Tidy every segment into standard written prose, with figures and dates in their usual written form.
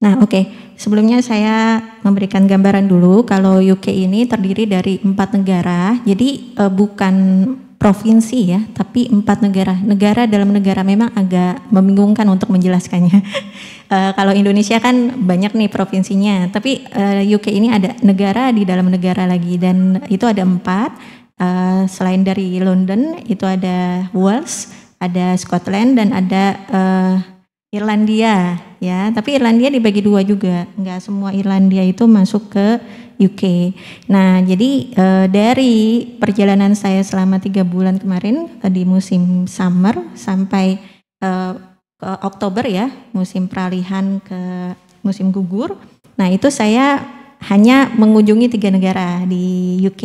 Nah, oke. Sebelumnya saya memberikan gambaran dulu kalau UK ini terdiri dari 4 negara. Jadi bukan provinsi ya, tapi 4 negara. Negara dalam negara memang agak membingungkan untuk menjelaskannya. Kalau Indonesia kan banyak nih provinsinya, tapi UK ini ada negara di dalam negara lagi, dan itu ada 4. Selain dari London itu ada Wales, ada Scotland, dan ada Irlandia ya, tapi Irlandia dibagi 2 juga, nggak semua Irlandia itu masuk ke UK. Nah, jadi dari perjalanan saya selama 3 bulan kemarin di musim summer sampai ke Oktober ya, musim peralihan ke musim gugur. Nah, itu saya hanya mengunjungi 3 negara di UK,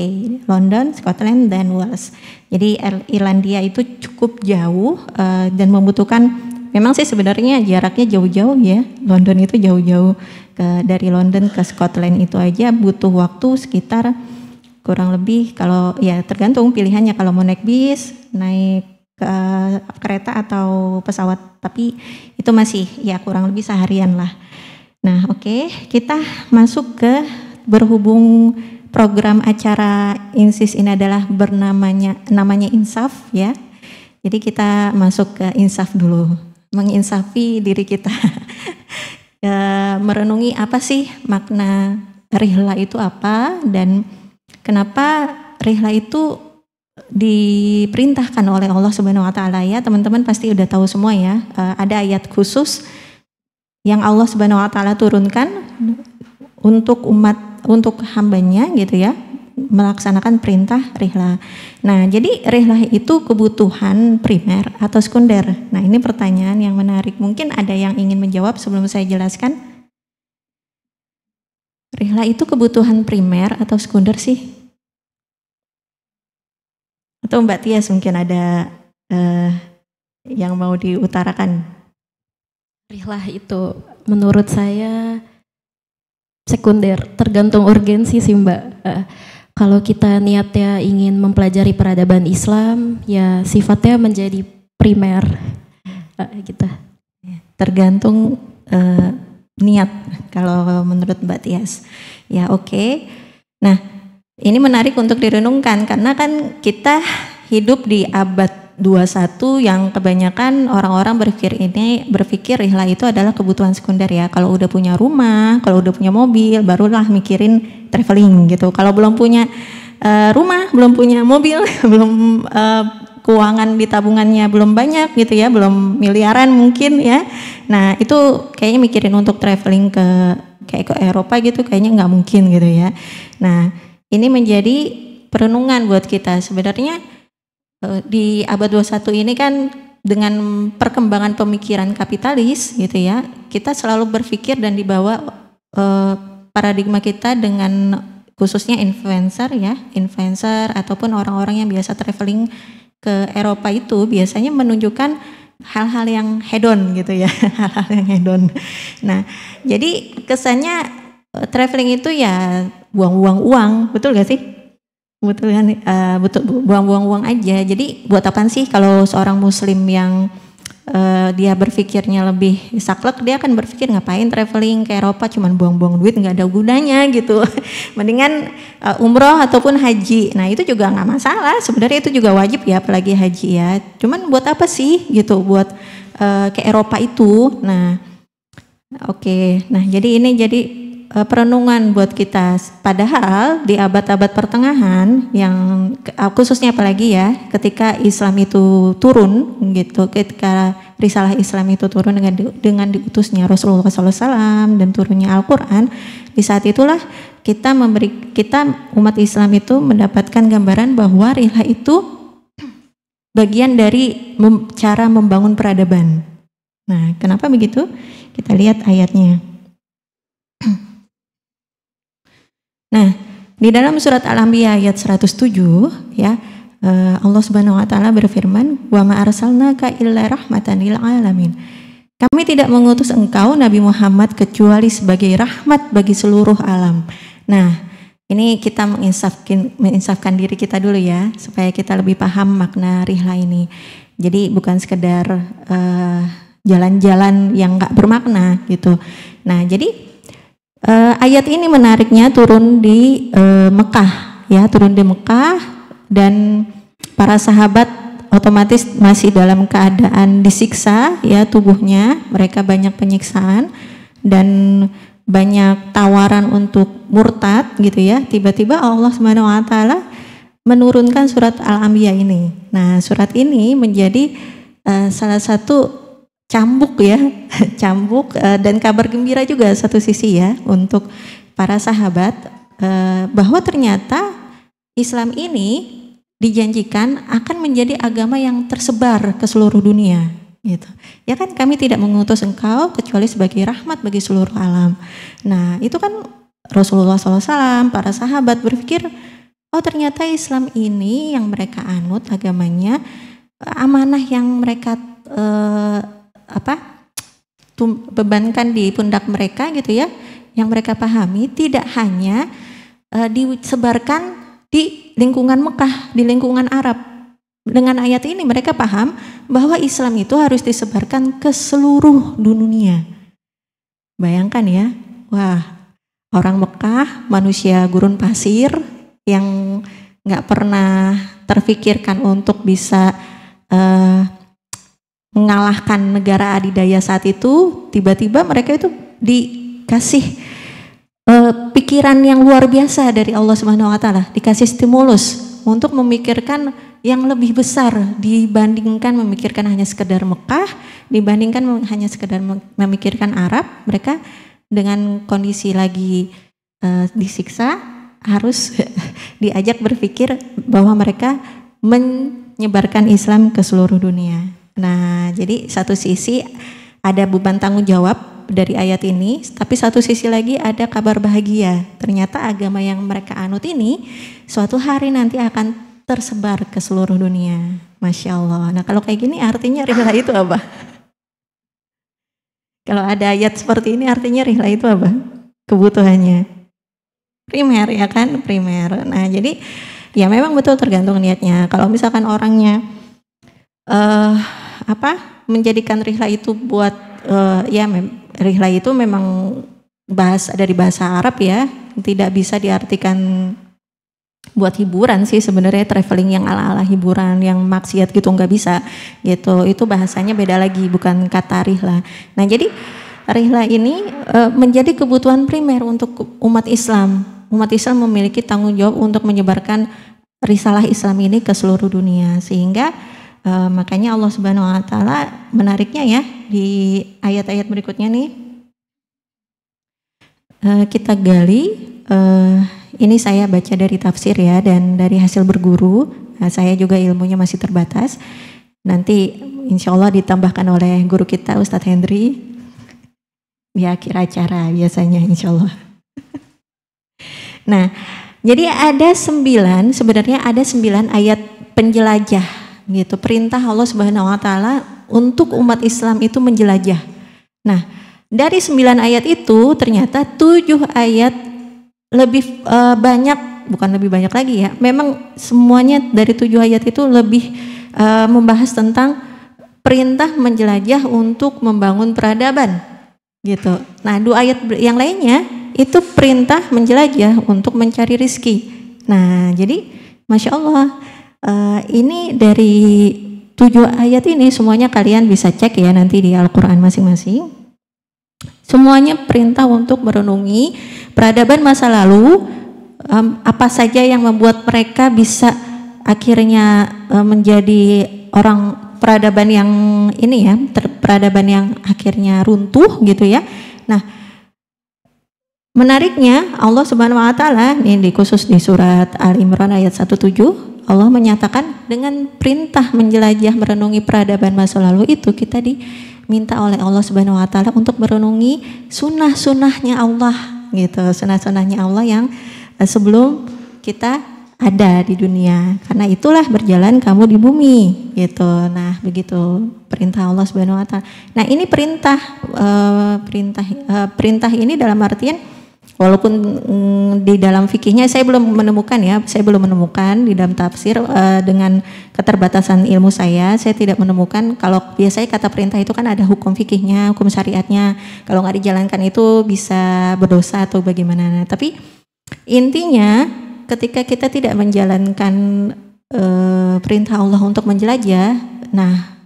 London, Scotland, dan Wales. Jadi Irlandia itu cukup jauh dan membutuhkan. Memang sih sebenarnya jaraknya jauh-jauh ya, London itu jauh-jauh, dari London ke Scotland itu aja butuh waktu sekitar kurang lebih, kalau ya tergantung pilihannya, kalau mau naik bis, naik kereta atau pesawat, tapi itu masih ya kurang lebih seharian lah. Nah oke, kita masuk ke berhubung program acara INSIS ini adalah namanya Insaf ya, jadi kita masuk ke Insaf dulu. Menginsafi diri kita, merenungi apa sih makna rihla itu apa, dan kenapa rihla itu diperintahkan oleh Allah Subhanahu Wa Taala ya. Teman-teman pasti udah tahu semua ya, ada ayat khusus yang Allah Subhanahu Wa Taala turunkan untuk umat, untuk hambanya gitu ya, melaksanakan perintah rihla. Nah, jadi rihla itu kebutuhan primer atau sekunder. Nah, ini pertanyaan yang menarik. Mungkin ada yang ingin menjawab sebelum saya jelaskan. Rihla itu kebutuhan primer atau sekunder sih? Atau Mbak Tias mungkin ada yang mau diutarakan? Rihla itu menurut saya sekunder, tergantung urgensi sih Mbak. Kalau kita niatnya ingin mempelajari peradaban Islam, ya sifatnya menjadi primer, gitu. Tergantung niat kalau menurut Mbak Tias. Ya oke. Nah ini menarik untuk direnungkan karena kan kita hidup di abad 21 yang kebanyakan orang-orang berpikir rihla itu adalah kebutuhan sekunder ya. Kalau udah punya rumah, kalau udah punya mobil, barulah mikirin traveling gitu. Kalau belum punya rumah, belum punya mobil, belum keuangan di tabungannya belum banyak gitu ya, belum miliaran mungkin ya. Nah itu kayaknya mikirin untuk traveling kayak ke Eropa gitu kayaknya nggak mungkin gitu ya. Nah ini menjadi perenungan buat kita sebenarnya. Di abad 21 ini kan dengan perkembangan pemikiran kapitalis gitu ya, kita selalu berpikir dan dibawa paradigma kita dengan khususnya influencer ya, influencer ataupun orang-orang yang biasa traveling ke Eropa itu biasanya menunjukkan hal-hal yang hedon gitu ya, hal-hal yang hedon. Nah, jadi kesannya traveling itu ya buang-buang uang, betul gak sih? Betul kan, buang-buang uang aja. Jadi buat apaan sih kalau seorang muslim yang dia berpikirnya lebih saklek, dia akan berpikir ngapain traveling ke Eropa cuman buang-buang duit nggak ada gunanya gitu. Mendingan umroh ataupun haji. Nah itu juga nggak masalah, sebenarnya itu juga wajib ya, apalagi haji ya. Cuman buat apa sih gitu, buat ke Eropa itu. Nah oke, nah jadi ini jadi perenungan buat kita. Padahal di abad-abad pertengahan yang khususnya apalagi ya ketika Islam itu turun gitu, ketika risalah Islam itu turun dengan diutusnya Rasulullah SAW dan turunnya Al-Quran, di saat itulah kita umat Islam itu mendapatkan gambaran bahwa rihla itu bagian dari cara membangun peradaban. Nah kenapa begitu? Kita lihat ayatnya. Nah, di dalam surat Al-Anbiya ayat 107 ya, Allah Subhanahu wa taala berfirman, "Wa ma arsalnaka illa rahmatan lil alamin." Kami tidak mengutus engkau Nabi Muhammad kecuali sebagai rahmat bagi seluruh alam. Nah, ini kita menginsafkan diri kita dulu ya, supaya kita lebih paham makna rihla ini. Jadi bukan sekedar jalan-jalan yang nggak bermakna gitu. Nah, jadi ayat ini menariknya turun di Mekah, ya, turun di Mekah, dan para sahabat otomatis masih dalam keadaan disiksa, ya, tubuhnya, mereka banyak penyiksaan dan banyak tawaran untuk murtad gitu ya. Tiba-tiba Allah Subhanahu wa taala menurunkan surat Al-Anbiya ini. Nah, surat ini menjadi salah satu cambuk ya, cambuk dan kabar gembira juga satu sisi ya untuk para sahabat, bahwa ternyata Islam ini dijanjikan akan menjadi agama yang tersebar ke seluruh dunia. Gitu. Ya kan, kami tidak mengutus engkau kecuali sebagai rahmat bagi seluruh alam. Nah, itu kan Rasulullah SAW, para sahabat berpikir, oh ternyata Islam ini yang mereka anut agamanya, amanah yang mereka bebankan di pundak mereka gitu ya, yang mereka pahami tidak hanya disebarkan di lingkungan Mekah, di lingkungan Arab. Dengan ayat ini mereka paham bahwa Islam itu harus disebarkan ke seluruh dunia. Bayangkan ya, wah, orang Mekah, manusia gurun pasir yang nggak pernah terfikirkan untuk bisa mengalahkan negara adidaya saat itu, tiba-tiba mereka itu dikasih pikiran yang luar biasa dari Allah Subhanahu wa taala, dikasih stimulus untuk memikirkan yang lebih besar dibandingkan memikirkan hanya sekedar Mekah, dibandingkan hanya sekedar memikirkan Arab. Mereka dengan kondisi lagi disiksa harus diajak berpikir bahwa mereka menyebarkan Islam ke seluruh dunia. Nah, jadi satu sisi ada beban tanggung jawab dari ayat ini, tapi satu sisi lagi ada kabar bahagia. Ternyata agama yang mereka anut ini suatu hari nanti akan tersebar ke seluruh dunia. Masya Allah. Nah, kalau kayak gini artinya rihlah itu apa? Kalau ada ayat seperti ini artinya rihlah itu apa? Kebutuhannya primer, ya kan, primer. Nah, jadi ya memang betul tergantung niatnya. Kalau misalkan orangnya menjadikan rihlah itu buat rihlah itu memang dari bahasa Arab ya, tidak bisa diartikan buat hiburan sih sebenarnya, traveling yang ala-ala hiburan yang maksiat gitu nggak bisa gitu. Itu bahasanya beda lagi, bukan kata rihlah. Nah, jadi rihlah ini menjadi kebutuhan primer untuk umat Islam. Umat Islam memiliki tanggung jawab untuk menyebarkan risalah Islam ini ke seluruh dunia, sehingga makanya Allah Subhanahu wa taala menariknya ya di ayat-ayat berikutnya nih, kita gali. Ini saya baca dari tafsir ya, dan dari hasil berguru. Nah, saya juga ilmunya masih terbatas. Nanti insya Allah ditambahkan oleh guru kita Ustadz Hendri di akhir acara biasanya, insya Allah. Nah, jadi sebenarnya ada 9 ayat penjelajah gitu, perintah Allah Subhanahu wa taala untuk umat Islam itu menjelajah. Nah, dari 9 ayat itu ternyata 7 ayat lebih bukan lebih banyak lagi ya, memang semuanya dari 7 ayat itu lebih membahas tentang perintah menjelajah untuk membangun peradaban gitu. Nah, 2 ayat yang lainnya itu perintah menjelajah untuk mencari rizki. Nah, jadi Masya Allah, ini dari 7 ayat ini semuanya kalian bisa cek ya nanti di Al-Quran masing-masing. Semuanya perintah untuk merenungi peradaban masa lalu, apa saja yang membuat mereka bisa akhirnya menjadi orang peradaban yang ini ya, peradaban yang akhirnya runtuh gitu ya. Nah, menariknya Allah Subhanahu wa taala ini khusus di surat Al-Imran ayat 17, Allah menyatakan dengan perintah menjelajah merenungi peradaban masa lalu itu kita diminta oleh Allah Subhanahu wa taala untuk merenungi sunnah-sunnahnya Allah gitu, sunnah-sunnahnya Allah yang sebelum kita ada di dunia. Karena itulah berjalan kamu di bumi gitu. Nah, begitu perintah Allah Subhanahu wa taala. Nah, ini perintah ini dalam artian Walaupun di dalam fikihnya saya belum menemukan di dalam tafsir, dengan keterbatasan ilmu saya tidak menemukan. Kalau biasanya kata perintah itu kan ada hukum fikihnya, hukum syariatnya. Kalau nggak dijalankan itu bisa berdosa atau bagaimana. Tapi intinya ketika kita tidak menjalankan perintah Allah untuk menjelajah, nah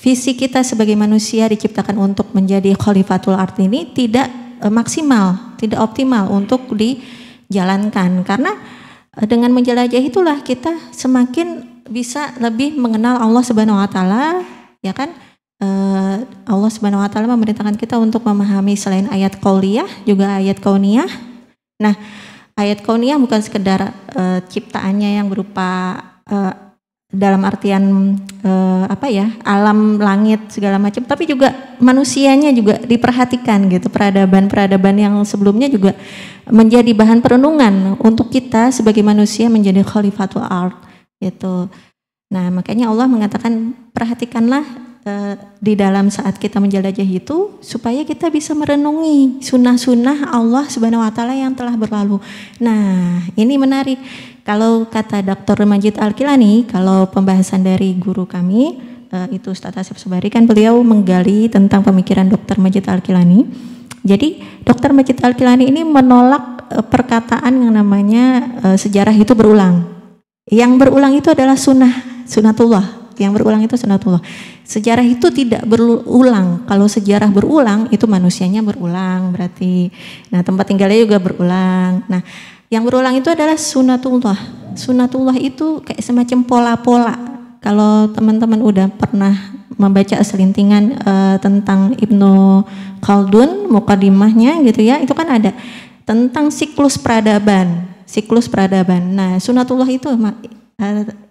visi kita sebagai manusia diciptakan untuk menjadi khalifatul ard ini tidak maksimal, tidak optimal untuk dijalankan, karena dengan menjelajah itulah kita semakin bisa lebih mengenal Allah Subhanahu wa taala, ya kan? Allah Subhanahu wa taala memerintahkan kita untuk memahami selain ayat qauliyah juga ayat kauniyah. Nah, ayat kauniyah bukan sekedar ciptaannya yang berupa dalam artian alam langit segala macam, tapi juga manusianya juga diperhatikan gitu. Peradaban yang sebelumnya juga menjadi bahan perenungan untuk kita sebagai manusia menjadi khalifatul ard gitu. Nah, makanya Allah mengatakan perhatikanlah di dalam saat kita menjelajah itu supaya kita bisa merenungi sunnah-sunnah Allah Subhanahu wa taala yang telah berlalu. Nah, ini menarik. Kalau kata Dr. Majid Al-Kilani, kalau pembahasan dari guru kami itu Ustaz Asep Subari, kan beliau menggali tentang pemikiran Dr. Majid Al-Kilani. Jadi Dr. Majid Al-Kilani ini menolak perkataan yang namanya sejarah itu berulang. Yang berulang itu adalah sunnatullah. Yang berulang itu sunnatullah. Sejarah itu tidak berulang. Kalau sejarah berulang itu manusianya berulang berarti. Nah, tempat tinggalnya juga berulang. Nah, yang berulang itu adalah sunnatullah. Sunnatullah itu kayak semacam pola-pola. Kalau teman-teman udah pernah membaca selintingan tentang Ibnu Khaldun, mukadimahnya gitu ya, itu kan ada tentang siklus peradaban. Nah, sunnatullah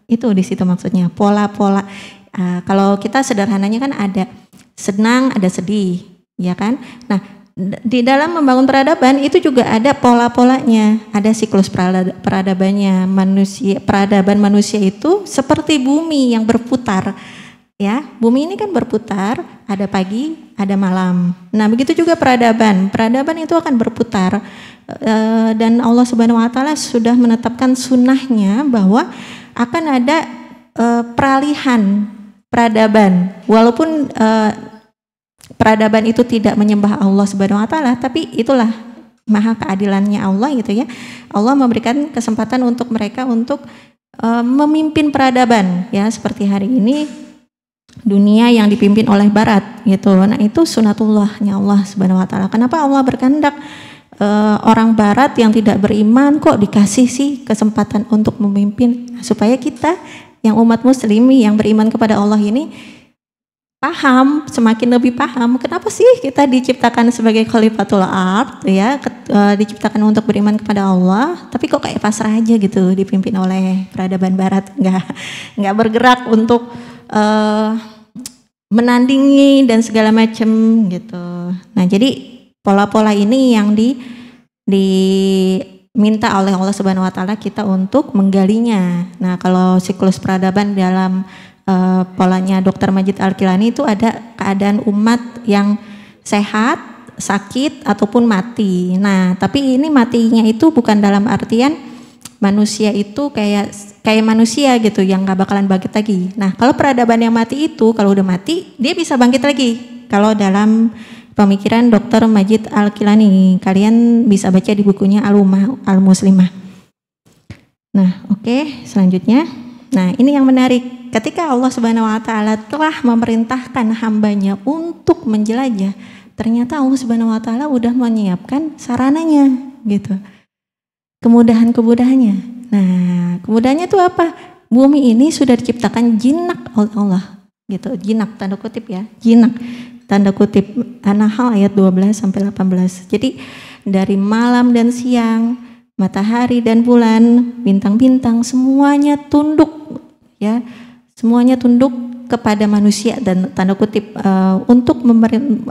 itu di situ maksudnya, pola-pola. Kalau kita sederhananya kan ada senang, ada sedih, ya kan? Nah, di dalam membangun peradaban itu juga ada pola-polanya, ada siklus peradabannya. Peradaban manusia itu seperti bumi yang berputar, ya. Bumi ini kan berputar, ada pagi, ada malam. Nah, begitu juga peradaban itu akan berputar. Dan Allah Subhanahu wa taala sudah menetapkan sunnahnya bahwa akan ada peralihan peradaban. Walaupun peradaban itu tidak menyembah Allah Subhanahu wa taala, tapi itulah maha keadilannya Allah gitu ya. Allah memberikan kesempatan untuk mereka untuk memimpin peradaban ya, seperti hari ini dunia yang dipimpin oleh barat gitu. Nah, itu sunnatullahnya Allah Subhanahu wa taala. Kenapa Allah berkehendak orang barat yang tidak beriman kok dikasih sih kesempatan untuk memimpin, supaya kita yang umat muslim yang beriman kepada Allah ini paham, semakin lebih paham kenapa sih kita diciptakan sebagai khalifatul ard ya, diciptakan untuk beriman kepada Allah, tapi kok kayak pasrah aja gitu dipimpin oleh peradaban barat, nggak bergerak untuk menandingi dan segala macam gitu. Nah, jadi pola-pola ini yang diminta oleh Allah Subhanahu wa taala kita untuk menggalinya. Nah, kalau siklus peradaban dalam polanya Dr. Majid Al-Kilani itu ada keadaan umat yang sehat, sakit ataupun mati. Nah, tapi ini matinya itu bukan dalam artian manusia itu kayak manusia gitu yang nggak bakalan bangkit lagi. Nah, kalau peradaban yang mati itu kalau udah mati dia bisa bangkit lagi. Kalau dalam pemikiran Dr. Majid Al-Kilani, kalian bisa baca di bukunya Al-Ummah Al-Muslimah. Nah, oke, selanjutnya. Nah, ini yang menarik. Ketika Allah Subhanahu wa taala telah memerintahkan hambanya untuk menjelajah, ternyata Allah Subhanahu wa taala udah menyiapkan sarananya gitu. Kemudahan-kemudahannya. Nah, kemudahannya itu apa? Bumi ini sudah diciptakan jinak oleh Allah gitu. Jinak tanda kutip ya. Jinak tanda kutip. An-Nahl ayat 12 sampai 18. Jadi dari malam dan siang, matahari dan bulan, bintang-bintang semuanya tunduk ya. Semuanya tunduk kepada manusia dan tanda kutip untuk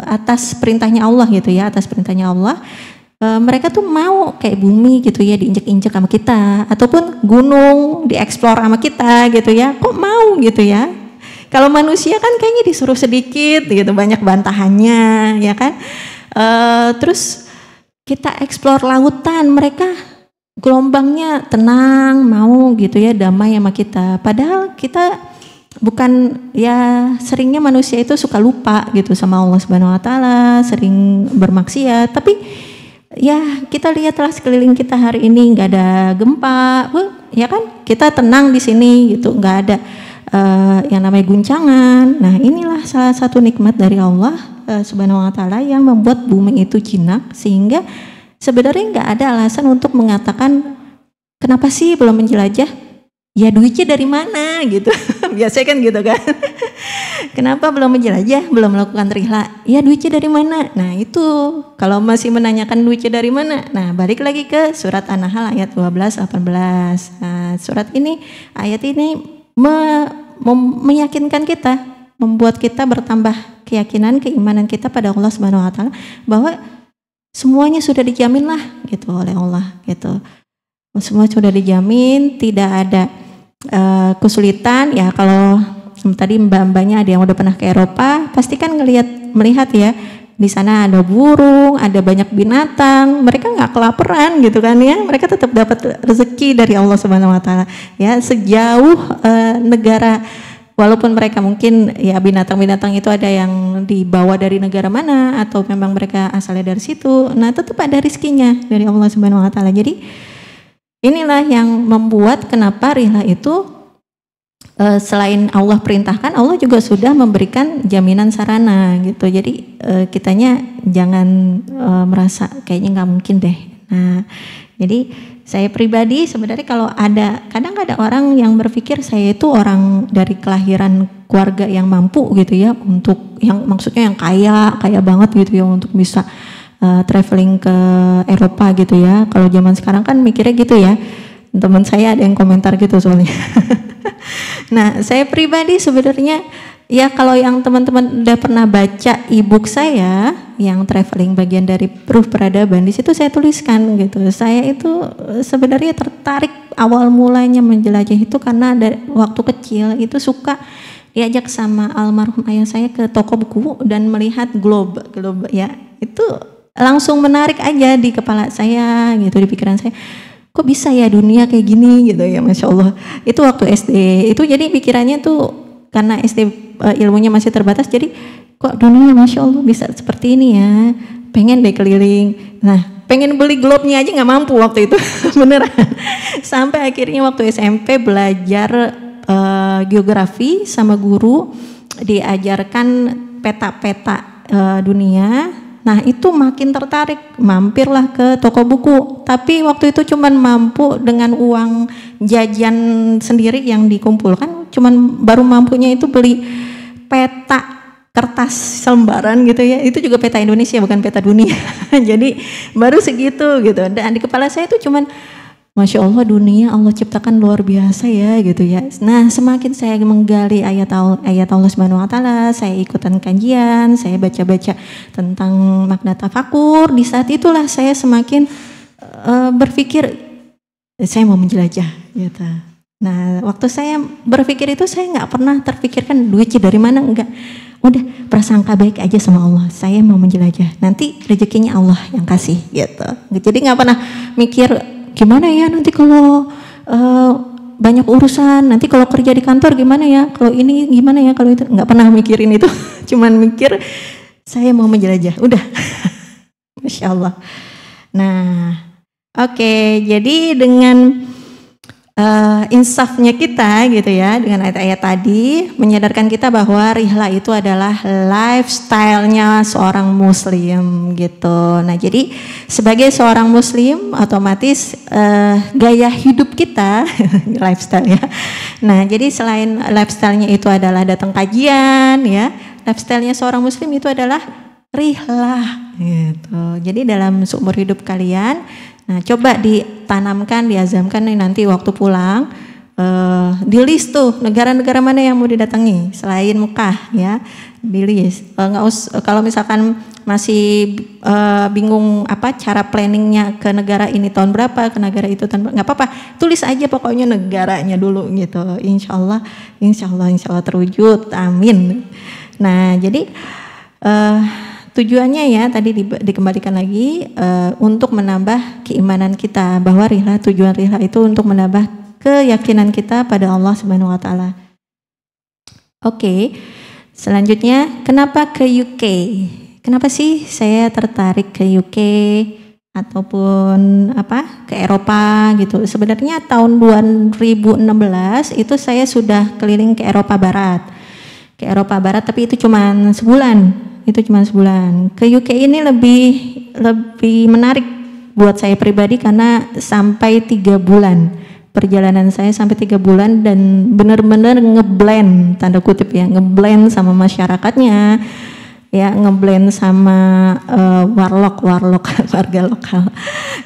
atas perintahnya Allah gitu ya, atas perintahnya Allah. Mereka tuh mau kayak bumi gitu ya diinjek-injek sama kita, ataupun gunung dieksplor sama kita gitu ya. Kok mau gitu ya? Kalau manusia kan kayaknya disuruh sedikit gitu, banyak bantahannya ya kan. Terus kita eksplor lautan, mereka gelombangnya tenang, mau gitu ya, damai sama kita. Padahal kita bukan, ya seringnya manusia itu suka lupa gitu sama Allah Subhanahu wa taala, sering bermaksiat, tapi ya kita lihatlah sekeliling kita hari ini, nggak ada gempa, ya kan, kita tenang di sini gitu, nggak ada yang namanya guncangan. Nah, inilah salah satu nikmat dari Allah Subhanahu wa taala yang membuat bumi itu jinak, sehingga sebenarnya nggak ada alasan untuk mengatakan kenapa sih belum menjelajah? Ya duitnya dari mana gitu. Biasanya kan gitu kan. Kenapa belum menjelajah, belum melakukan rihla? Ya duitnya dari mana? Nah, itu kalau masih menanyakan duitnya dari mana. Nah, balik lagi ke surat An-Nahl ayat 12-18. Nah, ayat ini meyakinkan kita, membuat kita bertambah keyakinan, keimanan kita pada Allah Subhanahu wa taala, bahwa semuanya sudah dijamin lah gitu oleh Allah gitu. Semua sudah dijamin, tidak ada kesulitan. Ya kalau tadi mbak-mbaknya ada yang udah pernah ke Eropa, pasti kan melihat ya, di sana ada burung, ada banyak binatang, mereka nggak kelaparan gitu kan ya, mereka tetap dapat rezeki dari Allah Subhanahu wa taala ya, sejauh negara, walaupun mereka mungkin ya binatang-binatang itu ada yang dibawa dari negara mana atau memang mereka asalnya dari situ, nah tetap ada rezekinya dari Allah Subhanahu wa taala. Jadi inilah yang membuat kenapa rihla itu selain Allah perintahkan, Allah juga sudah memberikan jaminan sarana gitu. Jadi kitanya jangan merasa kayaknya nggak mungkin deh. Nah, jadi saya pribadi sebenarnya kalau kadang ada orang yang berpikir saya itu orang dari kelahiran keluarga yang mampu gitu ya, untuk yang maksudnya yang kaya banget gitu ya, untuk bisa traveling ke Eropa gitu ya. Kalau zaman sekarang kan mikirnya gitu ya. Teman saya ada yang komentar gitu soalnya. Nah, saya pribadi sebenarnya ya, kalau yang teman-teman udah pernah baca e-book saya yang traveling bagian dari Proof Peradaban, di situ saya tuliskan gitu. Saya itu sebenarnya tertarik awal mulanya menjelajah itu karena dari waktu kecil itu suka diajak sama almarhum ayah saya ke toko buku dan melihat globe ya. Itu langsung menarik aja di kepala saya gitu, di pikiran saya. Kok bisa ya dunia kayak gini gitu ya, Masya Allah. Itu waktu SD, itu jadi pikirannya tuh karena SD ilmunya masih terbatas, jadi kok dunia Masya Allah bisa seperti ini ya, pengen deh keliling. Nah, pengen beli globe-nya aja nggak mampu waktu itu, beneran. Sampai akhirnya waktu SMP belajar geografi sama guru, diajarkan peta-peta dunia. Nah, itu makin tertarik, mampirlah ke toko buku. Tapi waktu itu cuman mampu dengan uang jajan sendiri yang dikumpulkan, baru mampunya itu beli peta kertas selembaran gitu ya. Itu juga peta Indonesia, bukan peta dunia. Jadi baru segitu gitu. Dan di kepala saya itu cuman, Masya Allah, dunia Allah ciptakan luar biasa ya gitu ya. Nah, semakin saya menggali ayat Allah Subhanahu wa taala, saya ikutan kajian, saya baca-baca tentang makna tafakur, di saat itulah saya semakin berpikir saya mau menjelajah gitu. Nah, waktu saya berpikir itu saya nggak pernah terpikirkan duitnya dari mana, enggak. Udah prasangka baik aja sama Allah, saya mau menjelajah, nanti rezekinya Allah yang kasih gitu. Jadi nggak pernah mikir gimana ya nanti kalau banyak urusan, nanti kalau kerja di kantor gimana ya, kalau ini gimana ya, kalau itu, nggak pernah mikirin itu. Cuman mikir saya mau menjelajah, udah. Masya Allah. Nah, oke, jadi dengan insafnya kita gitu ya, dengan ayat-ayat tadi menyadarkan kita bahwa rihla itu adalah lifestyle-nya seorang muslim gitu. Nah, jadi sebagai seorang muslim otomatis gaya hidup kita lifestyle ya. Nah, jadi selain lifestyle-nya itu adalah datang kajian ya, lifestyle-nya seorang muslim itu adalah rihla gitu. Jadi dalam seumur hidup kalian, nah coba ditanamkan, diazamkan nih nanti waktu pulang, di list tuh negara-negara mana yang mau didatangi selain Mekah ya, di list. Kalau misalkan masih bingung apa cara planningnya ke negara ini tahun berapa, ke negara itu tahun berapa, nggak apa-apa, tulis aja pokoknya negaranya dulu gitu. Insya Allah terwujud, amin. Nah, jadi tujuannya ya tadi dikembalikan lagi untuk menambah keimanan kita, bahwa rihlah, tujuan rihlah itu untuk menambah keyakinan kita pada Allah Subhanahu wa taala. Oke. Selanjutnya, kenapa ke UK? Kenapa sih saya tertarik ke UK ataupun ke Eropa gitu? Sebenarnya tahun 2016 itu saya sudah keliling ke Eropa Barat. Ke Eropa Barat, tapi itu cuma sebulan. Ke UK ini lebih menarik buat saya pribadi karena sampai 3 bulan. Perjalanan saya sampai 3 bulan dan benar-benar ngeblend, tanda kutip ya, ngeblend sama masyarakatnya, ya, ngeblend sama warlock warga lokal,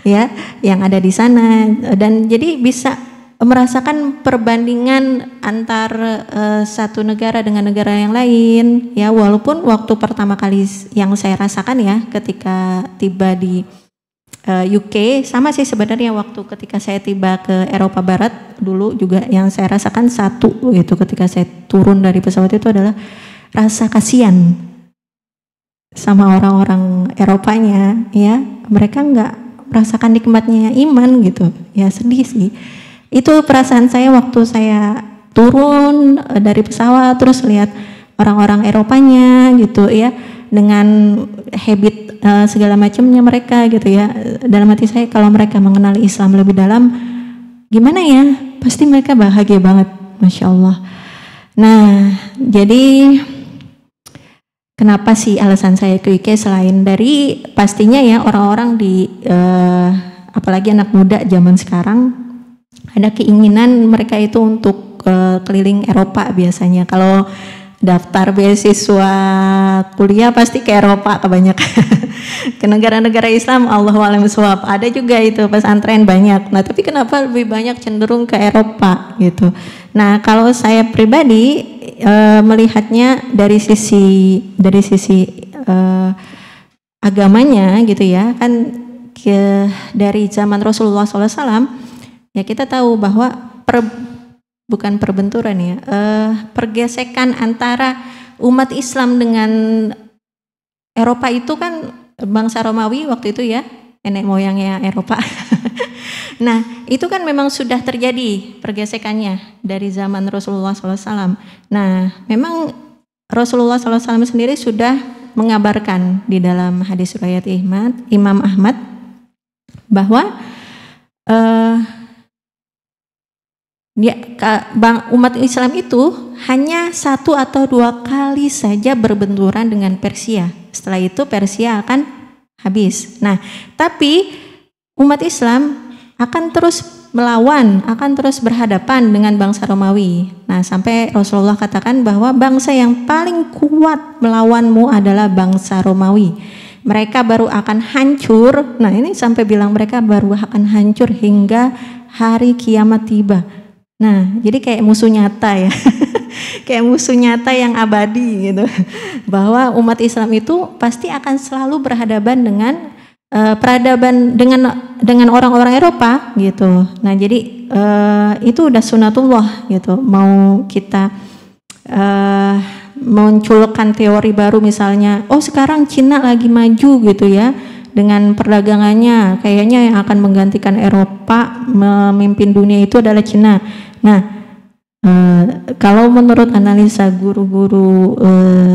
ya, yang ada di sana, dan jadi bisa merasakan perbandingan antar satu negara dengan negara yang lain, ya, walaupun waktu pertama kali yang saya rasakan ya ketika tiba di UK sama sih sebenarnya waktu ketika saya tiba ke Eropa Barat dulu juga yang saya rasakan satu gitu ketika saya turun dari pesawat itu adalah rasa kasihan sama orang-orang Eropanya, ya, mereka nggak merasakan nikmatnya iman gitu, ya, sedih sih. Itu perasaan saya waktu saya turun dari pesawat terus lihat orang-orang Eropanya gitu ya, dengan habit segala macamnya mereka gitu ya. Dalam hati saya kalau mereka mengenali Islam lebih dalam, gimana ya, pasti mereka bahagia banget, Masya Allah. Nah, jadi kenapa sih alasan saya ke UK selain dari pastinya ya orang-orang di apalagi anak muda zaman sekarang ada keinginan mereka itu untuk keliling Eropa biasanya. Kalau daftar beasiswa kuliah pasti ke Eropa kebanyakan. Ke negara-negara Islam Allahu a'lam bishawab. Ada juga itu pesantren banyak. Nah, tapi kenapa lebih banyak cenderung ke Eropa gitu. Nah, kalau saya pribadi melihatnya dari sisi agamanya gitu ya. Kan dari zaman Rasulullah SAW ya kita tahu bahwa bukan perbenturan ya, pergesekan antara umat Islam dengan Eropa itu kan bangsa Romawi waktu itu ya, nenek moyangnya Eropa. Nah, itu kan memang sudah terjadi pergesekannya dari zaman Rasulullah SAW. Nah, memang Rasulullah SAW sendiri sudah mengabarkan di dalam hadis riwayat Imam Ahmad bahwa umat Islam itu hanya 1 atau 2 kali saja berbenturan dengan Persia. Setelah itu Persia akan habis. Nah, tapi umat Islam akan terus melawan, akan terus berhadapan dengan bangsa Romawi. Nah, sampai Rasulullah katakan bahwa bangsa yang paling kuat melawanmu adalah bangsa Romawi. Mereka baru akan hancur. Nah, ini sampai bilang mereka baru akan hancur hingga hari kiamat tiba. Nah, jadi kayak musuh nyata ya. Kayak musuh nyata yang abadi gitu. Bahwa umat Islam itu pasti akan selalu berhadapan dengan peradaban dengan orang-orang Eropa gitu. Nah, jadi itu udah sunatullah gitu. Mau kita munculkan teori baru misalnya, oh sekarang Cina lagi maju gitu ya dengan perdagangannya, kayaknya yang akan menggantikan Eropa memimpin dunia itu adalah Cina. Nah, kalau menurut analisa guru-guru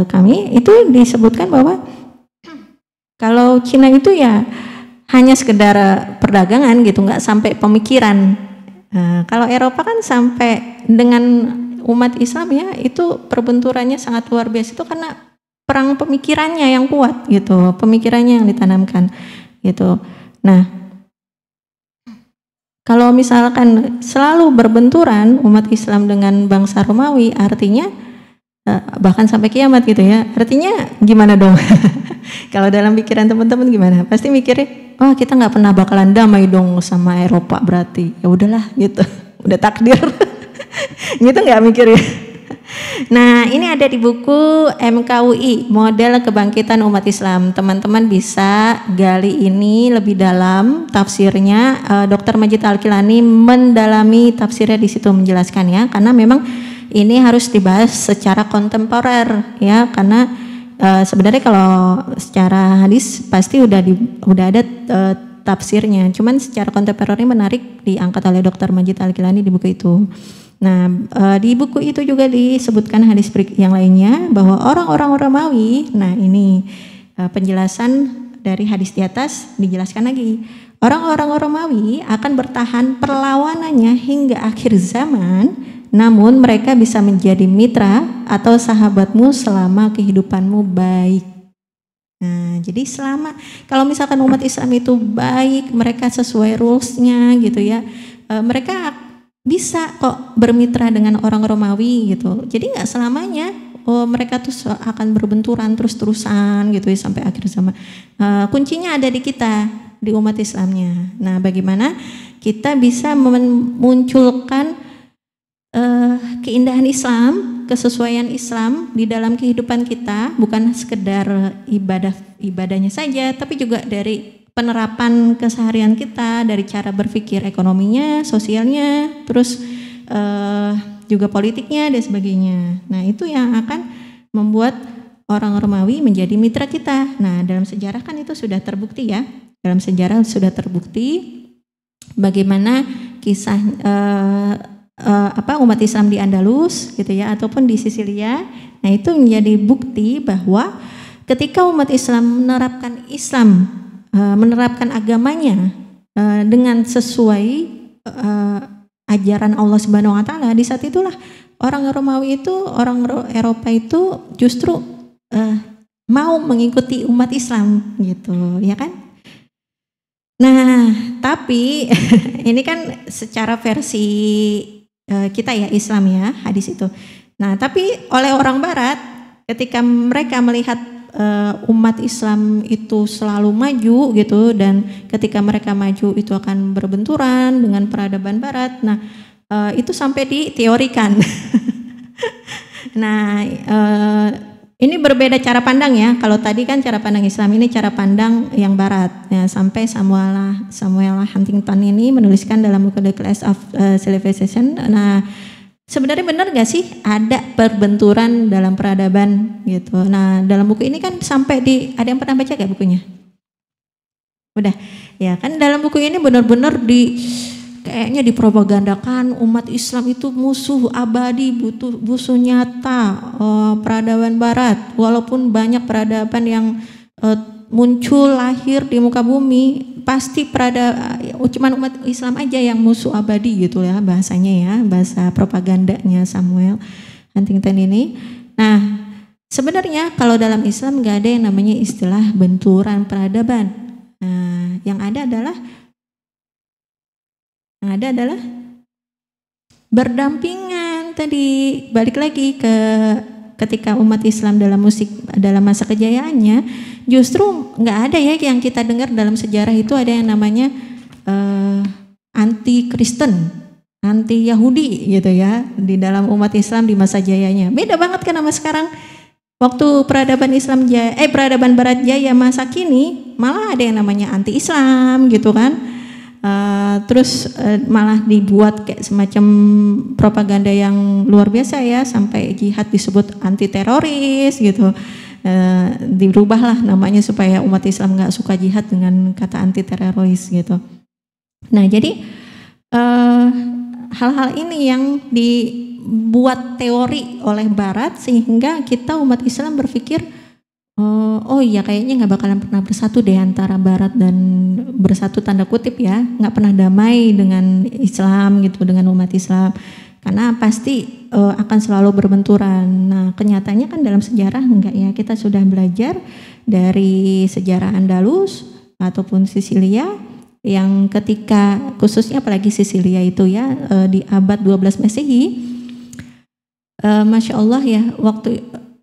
kami itu disebutkan bahwa kalau Cina itu ya hanya sekedar perdagangan gitu, nggak sampai pemikiran. Kalau Eropa kan sampai dengan umat Islam ya itu perbenturannya sangat luar biasa itu karena perang pemikirannya yang kuat gitu, pemikirannya yang ditanamkan gitu. Nah, kalau misalkan selalu berbenturan umat Islam dengan bangsa Romawi, artinya bahkan sampai kiamat gitu ya, artinya gimana dong? Kalau dalam pikiran teman-teman gimana? Pasti mikirnya, oh kita nggak pernah bakalan damai dong sama Eropa berarti. Ya udahlah gitu, udah takdir. Gitu nggak mikirnya? Nah, ini ada di buku MKUI, Model Kebangkitan Umat Islam. Teman-teman bisa gali ini lebih dalam tafsirnya. Dr. Majid Al-Kilani mendalami tafsirnya di situ menjelaskan ya, karena memang ini harus dibahas secara kontemporer ya, karena sebenarnya kalau secara hadis pasti udah ada tafsirnya. Cuman secara kontemporer menarik diangkat oleh Dr. Majid Al-Kilani di buku itu. Nah, di buku itu juga disebutkan hadis yang lainnya bahwa orang-orang Romawi, nah ini penjelasan dari hadis di atas dijelaskan lagi. Orang-orang Romawi akan bertahan perlawanannya hingga akhir zaman, namun mereka bisa menjadi mitra atau sahabatmu selama kehidupanmu baik. Nah, jadi selama kalau misalkan umat Islam itu baik, mereka sesuai rules-nya gitu ya, mereka bisa kok bermitra dengan orang Romawi gitu. Jadi nggak selamanya mereka tuh akan berbenturan terus-terusan gitu ya sampai akhir zaman. Kuncinya ada di kita, di umat Islamnya. Nah, bagaimana kita bisa memunculkan keindahan Islam, kesesuaian Islam di dalam kehidupan kita, bukan sekedar ibadahnya saja, tapi juga dari penerapan keseharian kita, dari cara berpikir ekonominya, sosialnya, terus juga politiknya dan sebagainya. Nah, itu yang akan membuat orang Romawi menjadi mitra kita. Nah, dalam sejarah kan itu sudah terbukti ya. Dalam sejarah sudah terbukti bagaimana kisah umat Islam di Andalus gitu ya, ataupun di Sisilia. Nah, itu menjadi bukti bahwa ketika umat Islam menerapkan agamanya dengan sesuai ajaran Allah Subhanahu wa taala, di saat itulah orang Romawi itu, orang Eropa itu justru mau mengikuti umat Islam gitu, ya kan? Nah, tapi ini kan secara versi kita ya, Islam ya, hadis itu. Nah, tapi oleh orang Barat, ketika mereka melihat umat Islam itu selalu maju gitu, dan ketika mereka maju itu akan berbenturan dengan peradaban Barat. Nah, itu sampai diteorikan. Nah, ini berbeda cara pandang ya. Kalau tadi kan cara pandang Islam, ini cara pandang yang Barat. Ya, sampai Samuel Huntington ini menuliskan dalam buku The Clash of Civilization. Nah, sebenarnya benar gak sih ada perbenturan dalam peradaban gitu. Nah, dalam buku ini kan sampai ada yang pernah baca gak bukunya? Udah, ya kan dalam buku ini benar-benar kayaknya dipropagandakan umat Islam itu musuh abadi, musuh nyata peradaban Barat. Walaupun banyak peradaban yang muncul lahir di muka bumi, pasti cuman umat Islam aja yang musuh abadi gitu ya, bahasanya ya, bahasa propagandanya Samuel Huntington ini. Nah, sebenarnya kalau dalam Islam nggak ada yang namanya istilah benturan peradaban. Nah, yang ada adalah berdampingan. Tadi balik lagi ke ketika umat Islam dalam masa kejayaannya, justru nggak ada ya yang kita dengar dalam sejarah itu ada yang namanya anti Kristen, anti Yahudi gitu ya di dalam umat Islam di masa jayanya. Beda banget kan sama sekarang. Waktu peradaban Barat jaya masa kini malah ada yang namanya anti Islam gitu kan. Terus malah dibuat kayak semacam propaganda yang luar biasa ya, sampai jihad disebut anti teroris gitu. Dirubahlah namanya supaya umat Islam nggak suka jihad dengan kata anti teroris gitu. Nah, jadi hal-hal ini yang dibuat teori oleh Barat sehingga kita umat Islam berpikir oh iya kayaknya nggak bakalan pernah bersatu deh antara Barat dan bersatu tanda kutip ya, nggak pernah damai dengan Islam gitu, dengan umat Islam, karena pasti akan selalu berbenturan. Nah, kenyataannya kan dalam sejarah enggak ya, kita sudah belajar dari sejarah Andalus ataupun Sisilia yang ketika khususnya apalagi Sisilia itu ya di abad 12 Masehi, Masya Allah ya,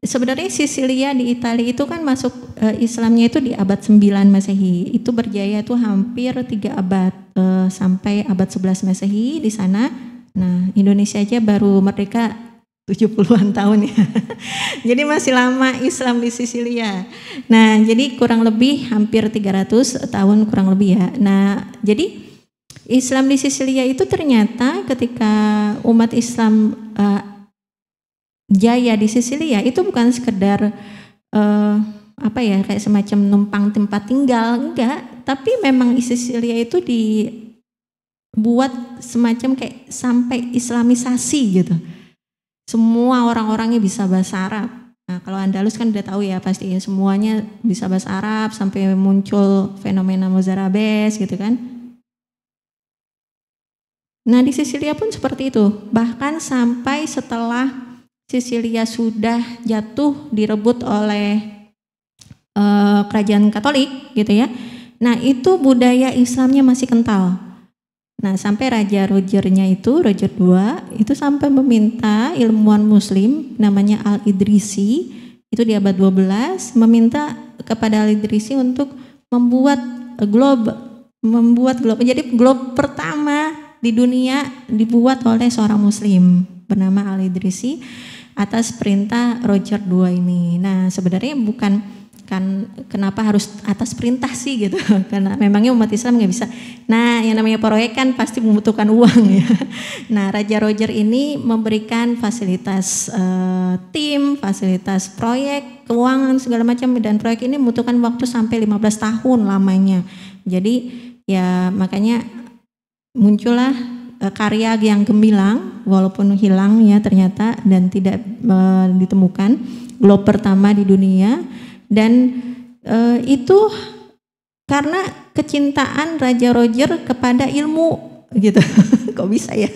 sebenarnya Sisilia di Italia itu kan masuk Islamnya itu di abad 9 Masehi. Itu berjaya itu hampir 3 abad sampai abad 11 Masehi di sana. Nah, Indonesia aja baru merdeka 70-an tahun ya. Jadi masih lama Islam di Sisilia. Nah, jadi kurang lebih hampir 300 tahun kurang lebih ya. Nah, jadi Islam di Sisilia itu ternyata ketika umat Islam jaya di Sisilia itu bukan sekedar apa ya, kayak semacam numpang tempat tinggal, enggak, tapi memang Sisilia itu dibuat semacam kayak sampai islamisasi gitu. Semua orang-orangnya bisa bahasa Arab. Nah, kalau Andalus kan udah tahu ya pasti, semuanya bisa bahasa Arab sampai muncul fenomena Mozarabes gitu kan. Nah, di Sisilia pun seperti itu. Bahkan sampai setelah Sisilia sudah jatuh direbut oleh kerajaan Katolik gitu ya. Nah, itu budaya Islamnya masih kental. Nah, sampai Raja Rogernya itu, Roger II, itu sampai meminta ilmuwan muslim namanya Al-Idrisi, itu di abad 12, meminta kepada Al-Idrisi untuk membuat globe. Jadi globe pertama di dunia dibuat oleh seorang muslim bernama Al-Idrisi atas perintah Roger II ini. Nah, sebenarnya bukan kan kenapa harus atas perintah sih gitu, karena memangnya umat Islam nggak bisa. Nah, yang namanya proyek kan pasti membutuhkan uang ya. Nah, Raja Roger ini memberikan fasilitas tim, fasilitas proyek, keuangan segala macam, dan proyek ini membutuhkan waktu sampai 15 tahun lamanya. Jadi ya makanya muncullah karya yang gemilang walaupun hilang ya ternyata dan tidak ditemukan, globe pertama di dunia. Dan itu karena kecintaan Raja Roger kepada ilmu gitu. Kok bisa ya?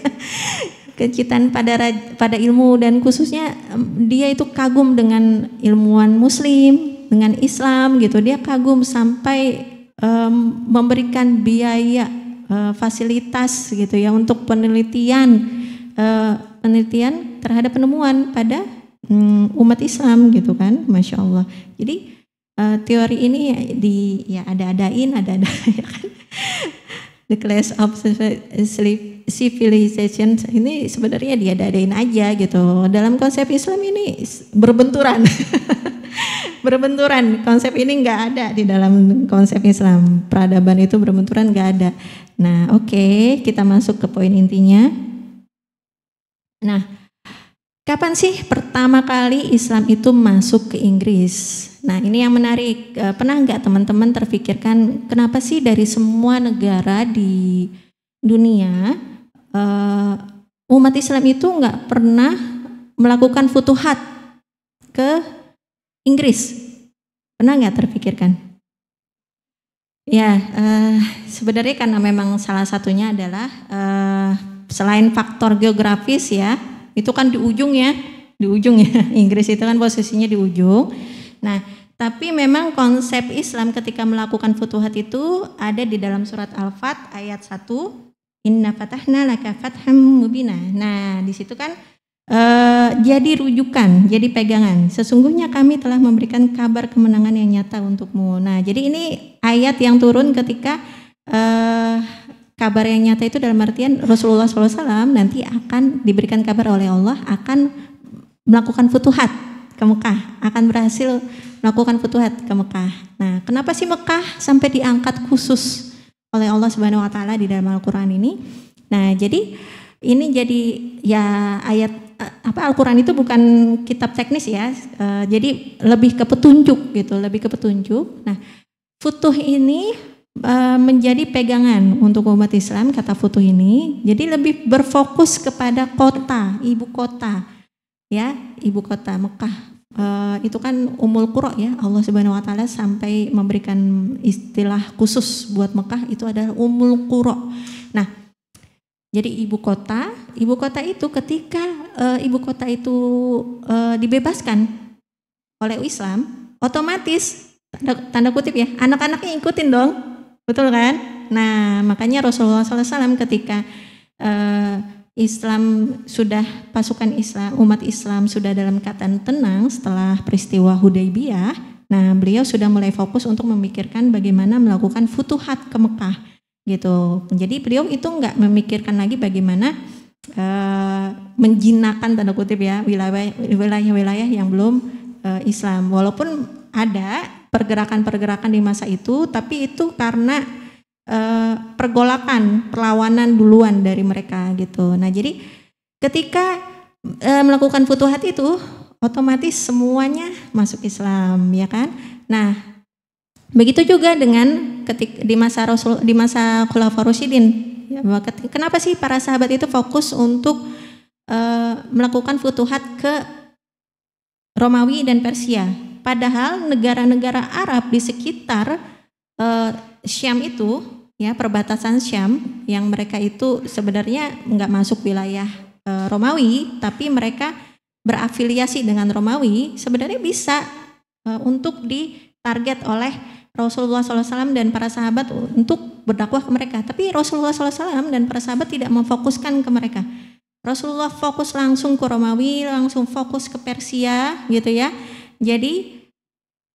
Kecintaan pada ilmu, dan khususnya dia itu kagum dengan ilmuwan muslim, dengan Islam gitu. Dia kagum sampai memberikan biaya fasilitas gitu ya untuk penelitian terhadap penemuan pada umat Islam gitu kan, Masya Allah. Jadi teori ini ada-adain ya kan. The Clash of Civilization ini sebenarnya diada-adain aja gitu. Dalam konsep Islam ini berbenturan. Berbenturan, konsep ini nggak ada di dalam konsep Islam. Peradaban itu berbenturan, nggak ada. Nah, oke, kita masuk ke poin intinya. Nah, kapan sih pertama kali Islam itu masuk ke Inggris? Nah, ini yang menarik. Pernah nggak teman-teman terfikirkan kenapa sih dari semua negara di dunia umat Islam itu nggak pernah melakukan futuhat ke Inggris? Pernah nggak terfikirkan? Ya, sebenarnya karena memang salah satunya adalah selain faktor geografis ya, itu kan di ujung ya, Inggris itu kan posisinya di ujung. Nah, tapi memang konsep Islam ketika melakukan futuhat itu ada di dalam surat Al-Fat ayat 1, Inna fatahna laka fatham mubina. Nah, di situ kan jadi rujukan, jadi pegangan. Sesungguhnya kami telah memberikan kabar kemenangan yang nyata untukmu. Nah, jadi ini ayat yang turun ketika kabar yang nyata itu dalam artian Rasulullah SAW nanti akan diberikan kabar oleh Allah akan melakukan futuhat ke Mekah, akan berhasil melakukan futuhat ke Mekah. Nah, kenapa sih Mekah sampai diangkat khusus oleh Allah Subhanahu Wa Taala di dalam Al-Quran ini? Nah, jadi ini jadi ya ayat Al-Quran itu bukan kitab teknis ya, jadi lebih ke petunjuk gitu, lebih ke petunjuk. Nah, futuh ini menjadi pegangan untuk umat Islam, kata futuh ini. Jadi lebih berfokus kepada kota, ibu kota ya, ibu kota Mekah. Itu kan Ummul Qura ya, Allah Subhanahu Wa Taala sampai memberikan istilah khusus buat Mekah, itu adalah Ummul Qura. Nah, jadi ibu kota itu ketika ibu kota itu dibebaskan oleh Islam, otomatis tanda kutip ya, anak-anaknya ikutin dong. Betul kan? Nah, makanya Rasulullah SAW ketika pasukan Islam, umat Islam sudah dalam keadaan tenang setelah peristiwa Hudaybiyah, nah beliau sudah mulai fokus untuk memikirkan bagaimana melakukan futuhat ke Mekah gitu. Jadi beliau itu enggak memikirkan lagi bagaimana menjinakkan tanda kutip ya wilayah-wilayah yang belum Islam. Walaupun ada pergerakan-pergerakan di masa itu, tapi itu karena perlawanan duluan dari mereka gitu. Nah, jadi ketika melakukan futuhat itu, otomatis semuanya masuk Islam, ya kan? Nah, begitu juga dengan di masa Khulafaur Rasyidin. Ya, kenapa sih para sahabat itu fokus untuk melakukan futuhat ke Romawi dan Persia? Padahal negara-negara Arab di sekitar Syam itu, ya perbatasan Syam, yang mereka itu sebenarnya nggak masuk wilayah Romawi, tapi mereka berafiliasi dengan Romawi, sebenarnya bisa untuk ditarget oleh Rasulullah SAW dan para sahabat untuk berdakwah ke mereka. Tapi Rasulullah SAW dan para sahabat tidak memfokuskan ke mereka. Rasulullah fokus langsung ke Romawi, langsung fokus ke Persia, gitu ya. Jadi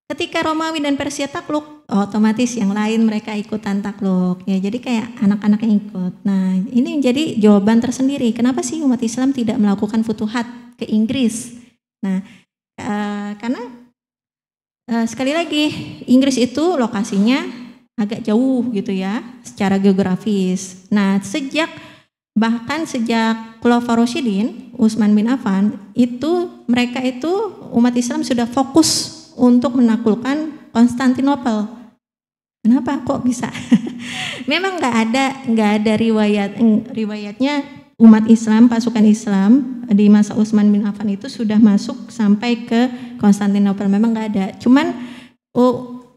ketika Romawi dan Persia takluk, otomatis yang lain mereka ikutan takluk. Ya, jadi kayak anak-anak yang ikut. Nah, ini jadi jawaban tersendiri. Kenapa sih umat Islam tidak melakukan futuhat ke Inggris? Nah, karena sekali lagi Inggris itu lokasinya agak jauh gitu ya, secara geografis. Nah, bahkan sejak Khulafaur Rasyidin, Utsman bin Affan, itu mereka itu umat Islam sudah fokus untuk menaklukkan Konstantinopel. Kenapa kok bisa? Memang nggak ada riwayatnya umat Islam, pasukan Islam di masa Utsman bin Affan itu sudah masuk sampai ke Konstantinopel. Memang nggak ada. Cuman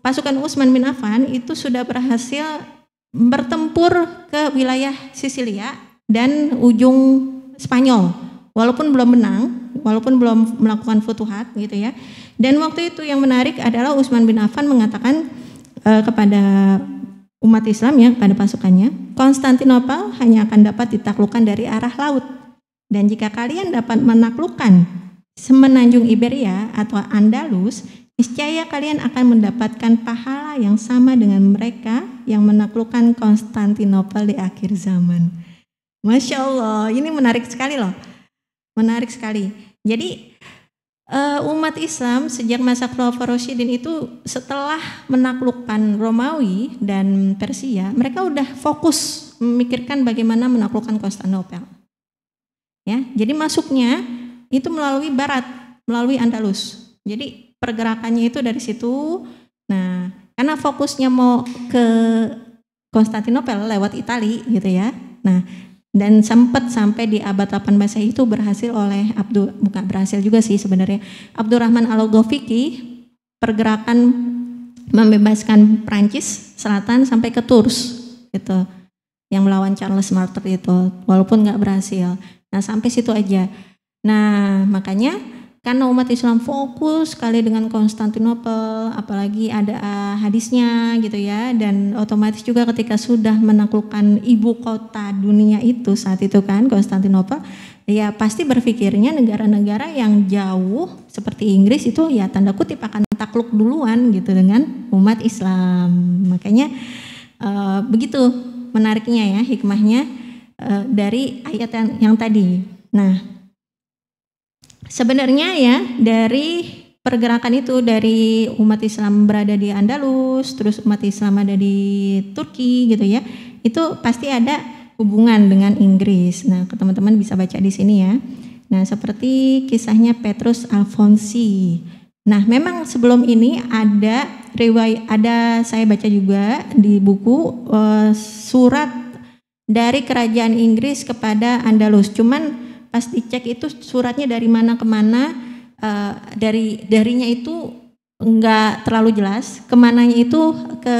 pasukan Utsman bin Affan itu sudah berhasil bertempur ke wilayah Sisilia dan ujung Spanyol. Walaupun belum menang, walaupun belum melakukan futuhat gitu ya. Dan waktu itu yang menarik adalah Utsman bin Affan mengatakan kepada umat Islam, ya, pada pasukannya, Konstantinopel hanya akan dapat ditaklukkan dari arah laut. Dan jika kalian dapat menaklukkan semenanjung Iberia atau Andalus, niscaya kalian akan mendapatkan pahala yang sama dengan mereka yang menaklukkan Konstantinopel di akhir zaman. Masya Allah, ini menarik sekali loh. Menarik sekali. Jadi umat Islam sejak masa Khulafaur Rasyidin itu setelah menaklukkan Romawi dan Persia, mereka udah fokus memikirkan bagaimana menaklukkan Konstantinopel. Ya, jadi masuknya itu melalui barat, melalui Andalus. Jadi pergerakannya itu dari situ. Nah, karena fokusnya mau ke Konstantinopel lewat Italia gitu ya. Nah, dan sempat sampai di abad 18 itu berhasil oleh bukan berhasil juga sih sebenarnya, Abdurrahman Al-Ghafiqi, pergerakan membebaskan Prancis Selatan sampai ke Tours gitu, yang melawan Charles Martel itu, walaupun nggak berhasil. Nah, sampai situ aja. Nah, makanya karena umat Islam fokus sekali dengan Konstantinopel, apalagi ada hadisnya gitu ya, dan otomatis juga ketika sudah menaklukkan ibu kota dunia itu saat itu kan Konstantinopel, ya pasti berpikirnya negara-negara yang jauh seperti Inggris itu ya tanda kutip akan takluk duluan gitu dengan umat Islam. Makanya begitu menariknya ya hikmahnya dari ayat yang tadi. Nah, sebenarnya ya dari pergerakan itu, dari umat Islam berada di Andalus, terus umat Islam ada di Turki gitu ya, itu pasti ada hubungan dengan Inggris. Nah, teman-teman bisa baca di sini ya. Nah, seperti kisahnya Petrus Alfonsi. Nah, memang sebelum ini ada saya baca juga di buku surat dari kerajaan Inggris kepada Andalus. Cuman pas dicek itu suratnya dari mana ke mana, darinya itu enggak terlalu jelas, kemananya itu ke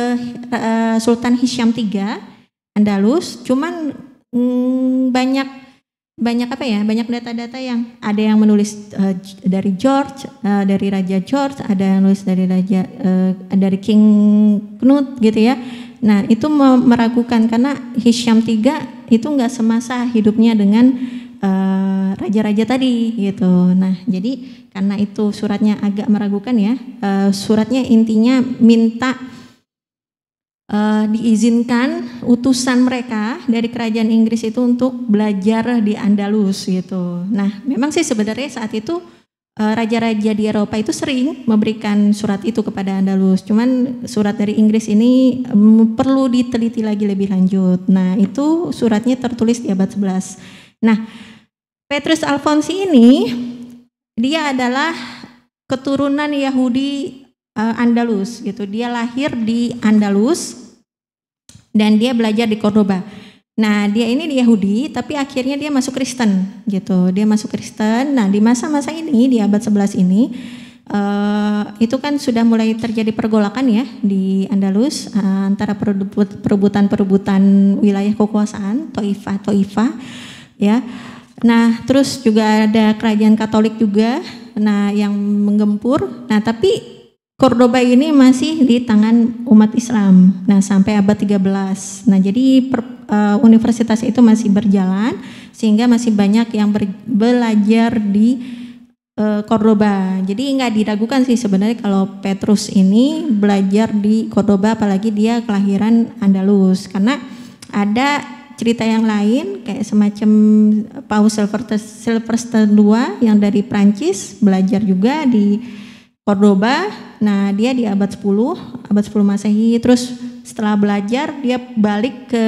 Sultan Hisham III Andalus. Cuman banyak data-data yang ada yang menulis dari dari Raja George, ada yang menulis dari King Knut gitu ya. Nah, itu meragukan karena Hisham III itu enggak semasa hidupnya dengan raja-raja tadi gitu. Nah, jadi karena itu suratnya agak meragukan ya. Suratnya intinya minta diizinkan utusan mereka dari kerajaan Inggris itu untuk belajar di Andalus gitu. Nah, memang sih sebenarnya saat itu raja-raja di Eropa itu sering memberikan surat itu kepada Andalus. Cuman surat dari Inggris ini perlu diteliti lagi lebih lanjut. Nah, itu suratnya tertulis di abad 11. Nah, Petrus Alfonsi ini dia adalah keturunan Yahudi Andalus gitu. Dia lahir di Andalus dan dia belajar di Cordoba. Nah, dia ini di Yahudi tapi akhirnya dia masuk Kristen gitu. Dia masuk Kristen. Nah, di masa-masa ini di abad 11 ini itu kan sudah mulai terjadi pergolakan ya di Andalus antara perebutan wilayah kekuasaan Taifah ya. Nah, terus juga ada kerajaan Katolik juga yang menggempur. Nah, tapi Cordoba ini masih di tangan umat Islam. Nah, sampai abad 13. Nah, jadi universitas itu masih berjalan sehingga masih banyak yang belajar di Cordoba. Jadi nggak diragukan sih sebenarnya kalau Petrus ini belajar di Cordoba, apalagi dia kelahiran Andalus, karena ada cerita yang lain kayak semacam Paus Sylvester II yang dari Prancis belajar juga di Cordoba. Nah, dia di abad 10 Masehi, terus setelah belajar dia balik ke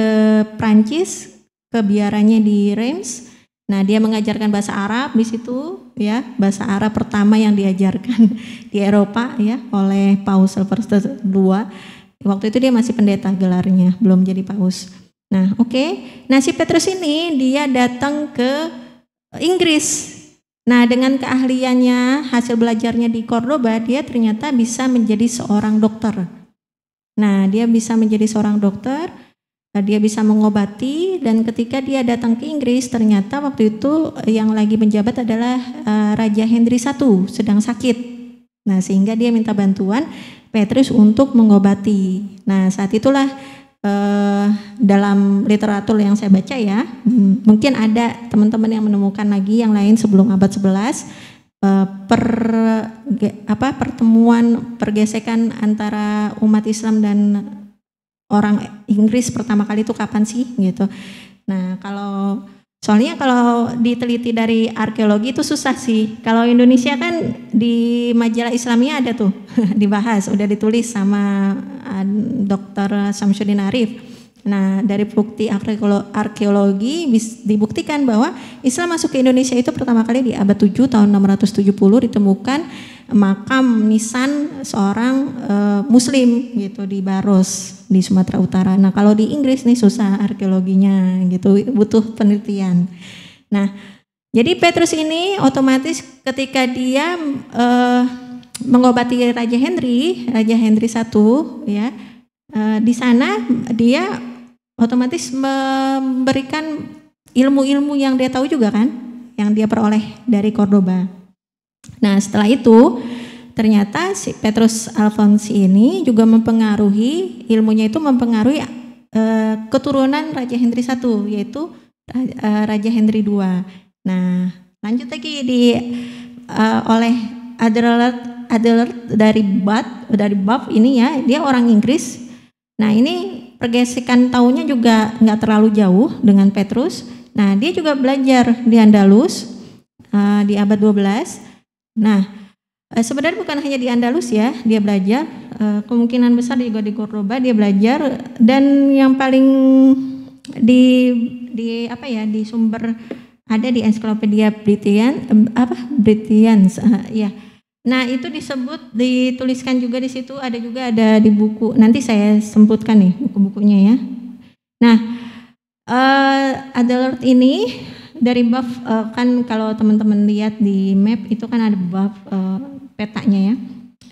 Prancis, ke biaranya di Reims. Nah, dia mengajarkan bahasa Arab di situ ya, bahasa Arab pertama yang diajarkan di Eropa ya oleh Paus Sylvester II. Waktu itu dia masih pendeta gelarnya, belum jadi paus. Nah, oke. Nah, si Petrus ini dia datang ke Inggris. Nah, dengan keahliannya, hasil belajarnya di Cordoba, dia ternyata bisa menjadi seorang dokter. Nah, dia bisa menjadi seorang dokter. Dia bisa mengobati, dan ketika dia datang ke Inggris ternyata waktu itu yang lagi menjabat adalah Raja Henry I sedang sakit. Nah, sehingga dia minta bantuan Petrus untuk mengobati. Nah, saat itulah dalam literatur yang saya baca ya, mungkin ada teman-teman yang menemukan lagi yang lain sebelum abad 11, pertemuan pergesekan antara umat Islam dan orang Inggris pertama kali itu kapan sih gitu. Nah, soalnya kalau diteliti dari arkeologi itu susah sih. Kalau Indonesia kan di majalah Islamiyah ada tuh dibahas, udah ditulis sama Dr. Samsudin Arif. Nah, dari bukti arkeologi dibuktikan bahwa Islam masuk ke Indonesia itu pertama kali di abad 7 tahun 670 ditemukan makam nisan seorang muslim gitu di Baros di Sumatera Utara. Nah, kalau di Inggris nih susah arkeologinya gitu, butuh penelitian. Nah, jadi Petrus ini otomatis ketika dia mengobati Raja Henry I ya, di sana dia otomatis memberikan ilmu-ilmu yang dia tahu juga kan, yang dia peroleh dari Cordoba. Nah, setelah itu ternyata si Petrus Alfonsi ini juga mempengaruhi, ilmunya itu mempengaruhi keturunan Raja Henry I, yaitu Raja Henry II. Nah, lanjut lagi oleh Adelard dari Bath ini ya, dia orang Inggris. Nah, ini pergesekan tahunnya juga nggak terlalu jauh dengan Petrus. Nah, dia juga belajar di Andalus di abad 12. Nah, sebenarnya bukan hanya di Andalus ya, dia belajar, kemungkinan besar juga di Cordoba dia belajar, dan yang paling di sumber ada di Encyclopedia Britannians ya. Nah, itu dituliskan juga di situ, ada di buku. Nanti saya sebutkan nih buku-bukunya ya. Nah, Adelard ini dari Bath, kan kalau teman-teman lihat di map itu kan ada Bath petanya ya.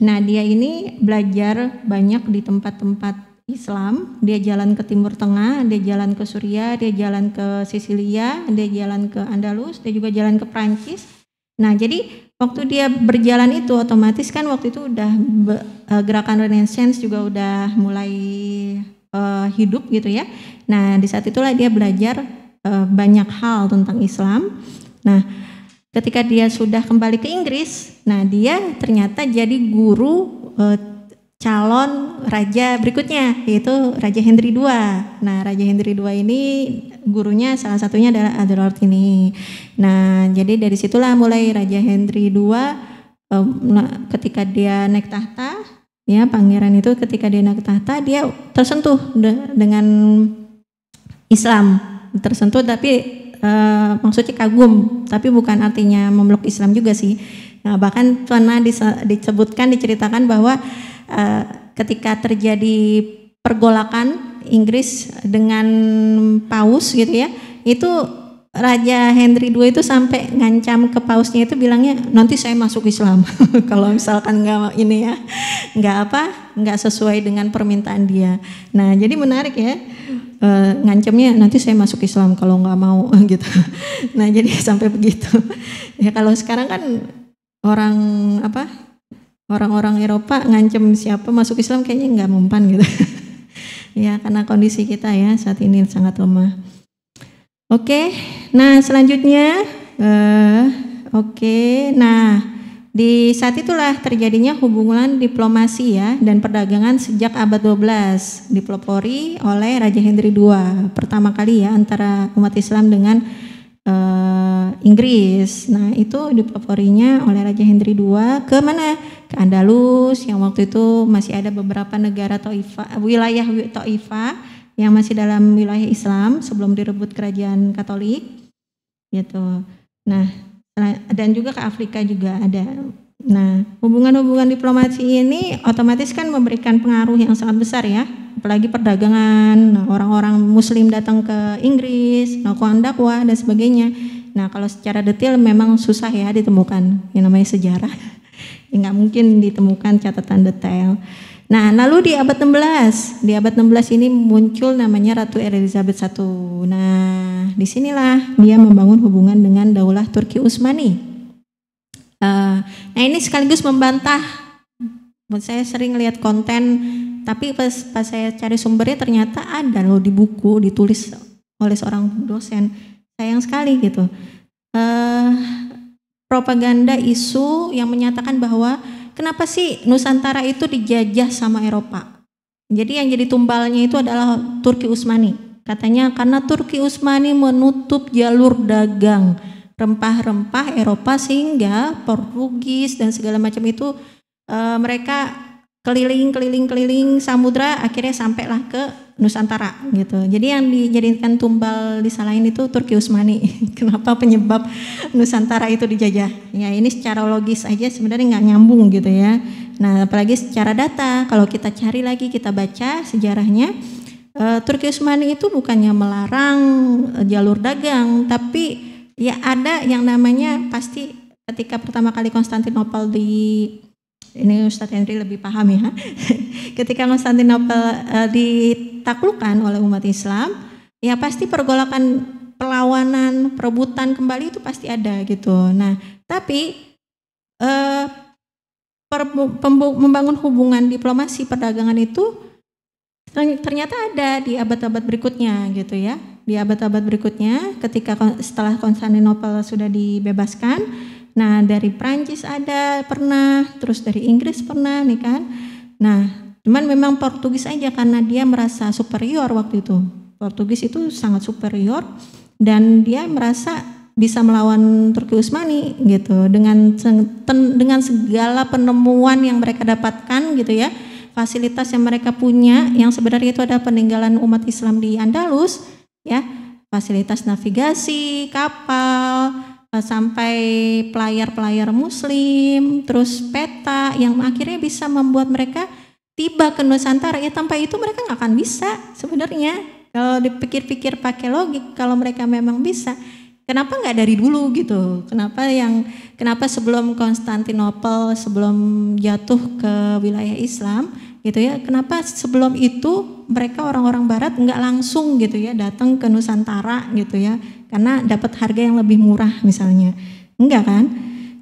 Nah, dia ini belajar banyak di tempat-tempat Islam. Dia jalan ke Timur Tengah, dia jalan ke Suriah, dia jalan ke Sisilia, dia jalan ke Andalus, dia juga jalan ke Prancis. Nah, jadi waktu dia berjalan itu otomatis kan waktu itu udah gerakan Renaissance juga udah mulai hidup gitu ya. Nah, di saat itulah dia belajar banyak hal tentang Islam. Nah, ketika dia sudah kembali ke Inggris, nah dia ternyata jadi guru calon raja berikutnya, yaitu Raja Henry II. Nah, Raja Henry II ini gurunya salah satunya adalah Adelard ini. Nah, jadi dari situlah mulai Raja Henry II ketika dia naik tahta, ya pangeran itu ketika dia naik tahta dia tersentuh dengan Islam, tersentuh, tapi maksudnya kagum, tapi bukan artinya memeluk Islam juga sih. Nah, bahkan pernah diceritakan bahwa ketika terjadi pergolakan Inggris dengan Paus gitu ya, itu Raja Henry II itu sampai ngancam ke pausnya itu bilangnya nanti saya masuk Islam kalau misalkan nggak sesuai dengan permintaan dia. Nah jadi menarik ya, ngancamnya nanti saya masuk Islam kalau nggak mau gitu. Nah jadi sampai begitu. Ya kalau sekarang kan orang-orang Eropa ngancam siapa masuk Islam kayaknya nggak mempan gitu. Ya karena kondisi kita ya saat ini sangat lemah. Oke, nah selanjutnya, nah di saat itulah terjadinya hubungan diplomasi ya dan perdagangan sejak abad 12 dipelopori oleh Raja Henry II pertama kali ya antara umat Islam dengan Inggris. Nah itu dipeloporinya oleh Raja Henry II ke mana? Ke Andalus yang waktu itu masih ada beberapa negara wilayah Taifah yang masih dalam wilayah Islam sebelum direbut kerajaan Katolik gitu. Nah, dan juga ke Afrika juga ada. Nah, hubungan-hubungan diplomasi ini otomatis kan memberikan pengaruh yang sangat besar ya, apalagi perdagangan. Nah, orang-orang Muslim datang ke Inggris, melakukan dakwah dan sebagainya. Nah, kalau secara detail memang susah ya ditemukan yang namanya sejarah. Nggak mungkin ditemukan catatan detail. Nah, lalu di abad 16 ini muncul namanya Ratu Elizabeth I. Nah, disinilah dia membangun hubungan dengan Daulah Turki Utsmani. Nah, ini sekaligus membantah. Saya sering lihat konten, tapi pas saya cari sumbernya ternyata ada loh di buku ditulis oleh seorang dosen. Sayang sekali gitu. Propaganda isu yang menyatakan bahwa kenapa sih Nusantara itu dijajah sama Eropa? Jadi yang jadi tumbalnya itu adalah Turki Utsmani. Katanya karena Turki Utsmani menutup jalur dagang rempah-rempah Eropa sehingga Portugis dan segala macam itu mereka keliling samudra akhirnya sampailah ke Nusantara gitu. Jadi yang dijadikan tumbal disalahin itu Turki Utsmani. Kenapa penyebab Nusantara itu dijajah? Ya ini secara logis aja sebenarnya nggak nyambung gitu ya. Nah apalagi secara data kalau kita cari lagi kita baca sejarahnya, Turki Utsmani itu bukannya melarang jalur dagang, tapi ya ada yang namanya pasti ketika pertama kali Konstantinopel ini Ustadz Henry lebih paham ya. Ketika Konstantinopel ditaklukkan oleh umat Islam, ya pasti pergolakan, perlawanan, perebutan kembali itu pasti ada gitu. Nah, tapi membangun hubungan diplomasi perdagangan itu ternyata ada di abad-abad berikutnya gitu ya. Di abad-abad berikutnya ketika setelah Konstantinopel sudah dibebaskan, nah dari Prancis ada pernah, terus dari Inggris pernah nih kan. Nah cuman memang Portugis aja karena dia merasa superior waktu itu. Portugis itu sangat superior dan dia merasa bisa melawan Turki Utsmani gitu dengan segala penemuan yang mereka dapatkan gitu ya, fasilitas yang mereka punya yang sebenarnya itu ada peninggalan umat Islam di Andalus ya, fasilitas navigasi, kapal, sampai pelayar-pelayar Muslim, terus peta yang akhirnya bisa membuat mereka tiba ke Nusantara. Ya tanpa itu mereka nggak akan bisa sebenarnya. Kalau dipikir-pikir pakai logik, kalau mereka memang bisa, kenapa nggak dari dulu gitu? Kenapa sebelum Konstantinopel, sebelum jatuh ke wilayah Islam gitu ya? Kenapa sebelum itu mereka orang-orang Barat nggak langsung gitu ya datang ke Nusantara gitu ya? Karena dapat harga yang lebih murah misalnya, enggak kan?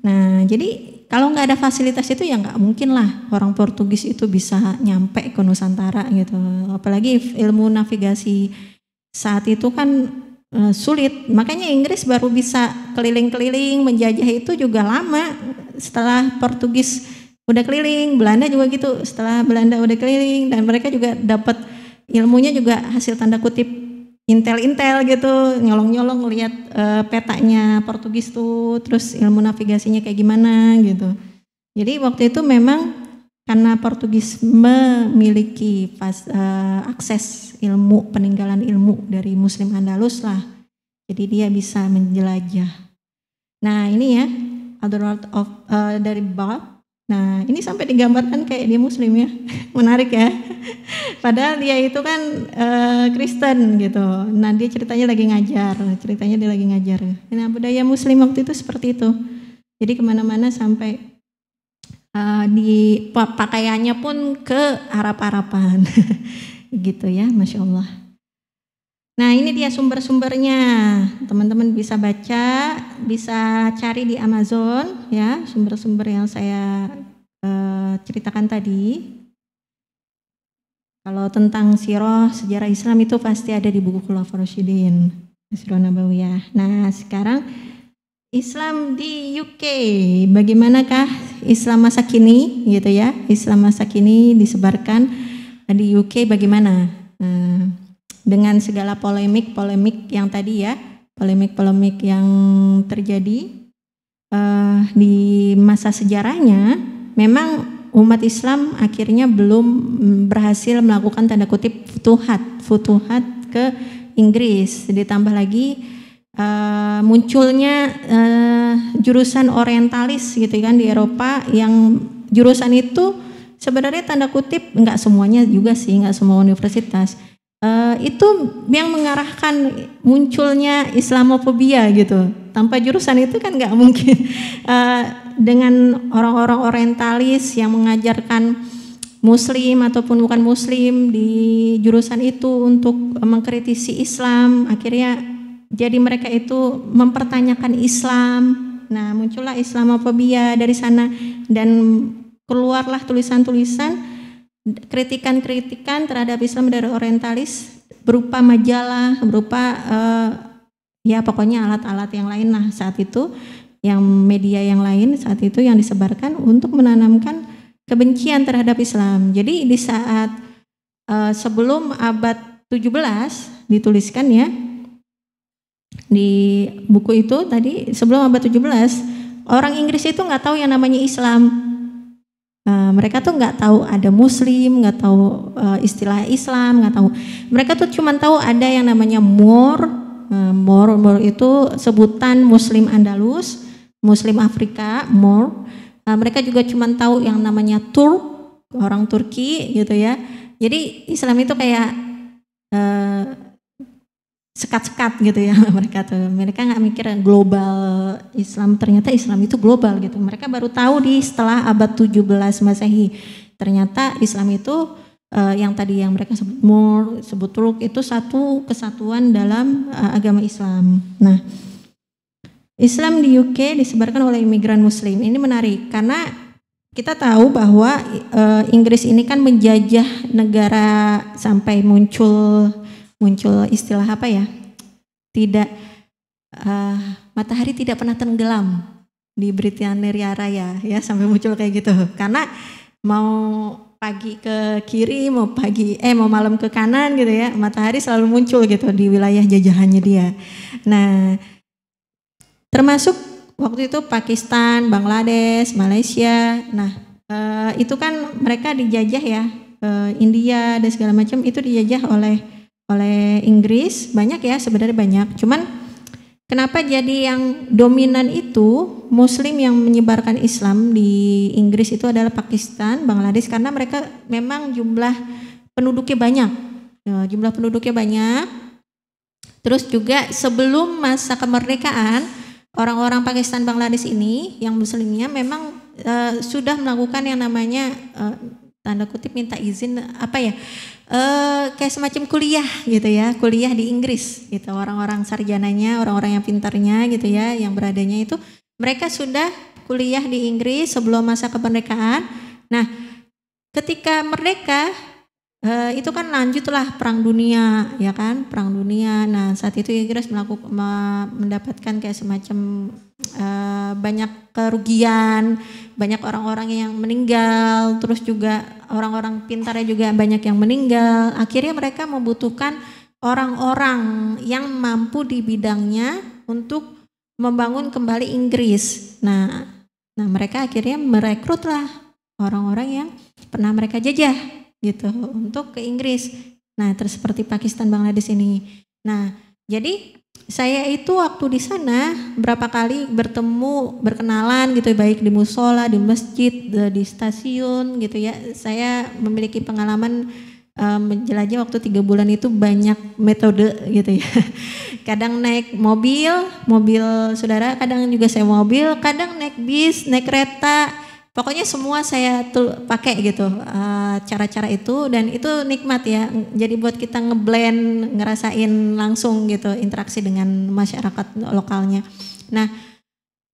Nah jadi kalau nggak ada fasilitas itu ya nggak mungkin lah orang Portugis itu bisa nyampe ke Nusantara gitu. Apalagi ilmu navigasi saat itu kan sulit, makanya Inggris baru bisa keliling-keliling menjajah itu juga lama. Setelah Portugis udah keliling, Belanda juga gitu. Setelah Belanda udah keliling dan mereka juga dapat ilmunya juga hasil tanda kutip intel-intel gitu, nyolong-nyolong lihat petanya Portugis tuh, terus ilmu navigasinya kayak gimana gitu. Jadi waktu itu memang karena Portugis memiliki akses ilmu, peninggalan ilmu dari Muslim Andalus lah. Jadi dia bisa menjelajah. Nah ini ya, other world of dari Bob. Nah ini sampai digambarkan kayak dia Muslim ya, menarik ya. Padahal dia itu kan Kristen gitu. Nah dia ceritanya dia lagi ngajar. Nah budaya Muslim waktu itu seperti itu. Jadi kemana-mana sampai di pakaiannya pun ke Arab-Araban gitu ya, Masya Allah. Nah ini dia sumber-sumbernya, teman-teman bisa baca, bisa cari di Amazon ya, sumber-sumber yang saya ceritakan tadi. Kalau tentang sirah, sejarah Islam itu pasti ada di buku Khulafaur Rasyidin, Sirah Nabawiyah. Nah sekarang Islam di UK, bagaimanakah Islam masa kini gitu ya? Islam masa kini disebarkan di UK bagaimana? Dengan segala polemik yang tadi ya, polemik yang terjadi di masa sejarahnya, memang umat Islam akhirnya belum berhasil melakukan tanda kutip futuhat ke Inggris. Ditambah lagi munculnya jurusan orientalis gitu kan di Eropa, yang jurusan itu sebenarnya tanda kutip nggak semuanya juga sih, nggak semua universitas itu yang mengarahkan munculnya Islamofobia gitu. Tanpa jurusan itu kan nggak mungkin dengan orang-orang orientalis yang mengajarkan Muslim ataupun bukan Muslim di jurusan itu untuk mengkritisi Islam, akhirnya jadi mereka itu mempertanyakan Islam. Nah muncullah Islamofobia dari sana dan keluarlah tulisan-tulisan kritikan terhadap Islam dari orientalis berupa majalah, berupa ya pokoknya alat-alat yang lain lah saat itu, yang media yang lain saat itu yang disebarkan untuk menanamkan kebencian terhadap Islam. Jadi di saat sebelum abad 17 dituliskan ya, di buku itu tadi sebelum abad 17 orang Inggris itu nggak tahu yang namanya Islam. Mereka tuh nggak tahu ada Muslim, nggak tahu istilah Islam, nggak tahu. Mereka tuh cuma tahu ada yang namanya Moor itu sebutan Muslim Andalus, Muslim Afrika, Moor. Mereka juga cuma tahu yang namanya Turk, orang Turki gitu ya. Jadi Islam itu kayak sekat-sekat gitu ya mereka tuh. Mereka nggak mikir global Islam, ternyata Islam itu global gitu. Mereka baru tahu setelah abad 17 Masehi. Ternyata Islam itu yang tadi yang mereka sebut Moor, sebut Turk itu satu kesatuan dalam agama Islam. Nah, Islam di UK disebarkan oleh imigran Muslim. Ini menarik karena kita tahu bahwa Inggris ini kan menjajah negara sampai muncul istilah apa ya? Tidak matahari tidak pernah tenggelam di Britania Raya ya, sampai muncul kayak gitu. Karena mau pagi ke kiri, mau malam ke kanan gitu ya, matahari selalu muncul gitu di wilayah jajahannya dia. Nah, termasuk waktu itu Pakistan, Bangladesh, Malaysia. Nah, itu kan mereka dijajah ya, India dan segala macam itu dijajah oleh Inggris, banyak ya sebenarnya banyak. Cuman kenapa jadi yang dominan itu Muslim yang menyebarkan Islam di Inggris itu adalah Pakistan, Bangladesh, karena mereka memang jumlah penduduknya banyak. Terus juga sebelum masa kemerdekaan orang-orang Pakistan, Bangladesh ini yang Muslimnya memang sudah melakukan yang namanya tanda kutip minta izin kayak semacam kuliah gitu ya, kuliah di Inggris gitu. Orang-orang sarjananya, orang-orang yang pintarnya gitu ya, yang beradanya itu mereka sudah kuliah di Inggris sebelum masa kemerdekaan. Nah, ketika merdeka itu kan lanjutlah perang dunia ya kan, perang dunia. Nah, saat itu Inggris mendapatkan kayak semacam banyak kerugian, banyak orang-orang yang meninggal, terus juga orang-orang pintarnya juga banyak yang meninggal. Akhirnya mereka membutuhkan orang-orang yang mampu di bidangnya untuk membangun kembali Inggris. Nah mereka akhirnya merekrutlah orang-orang yang pernah mereka jajah gitu untuk ke Inggris. Nah, terus seperti Pakistan, Bangladesh ini. Nah, jadi saya itu waktu di sana berapa kali bertemu, berkenalan gitu, baik di musola, di masjid, di stasiun gitu ya. Saya memiliki pengalaman menjelajah waktu 3 bulan itu banyak metode gitu ya. Kadang naik mobil saudara, kadang juga saya mobil, kadang naik bis, naik kereta. Pokoknya semua saya pakai gitu cara-cara itu, dan itu nikmat ya. Jadi buat kita ngeblend, ngerasain langsung gitu interaksi dengan masyarakat lokalnya. Nah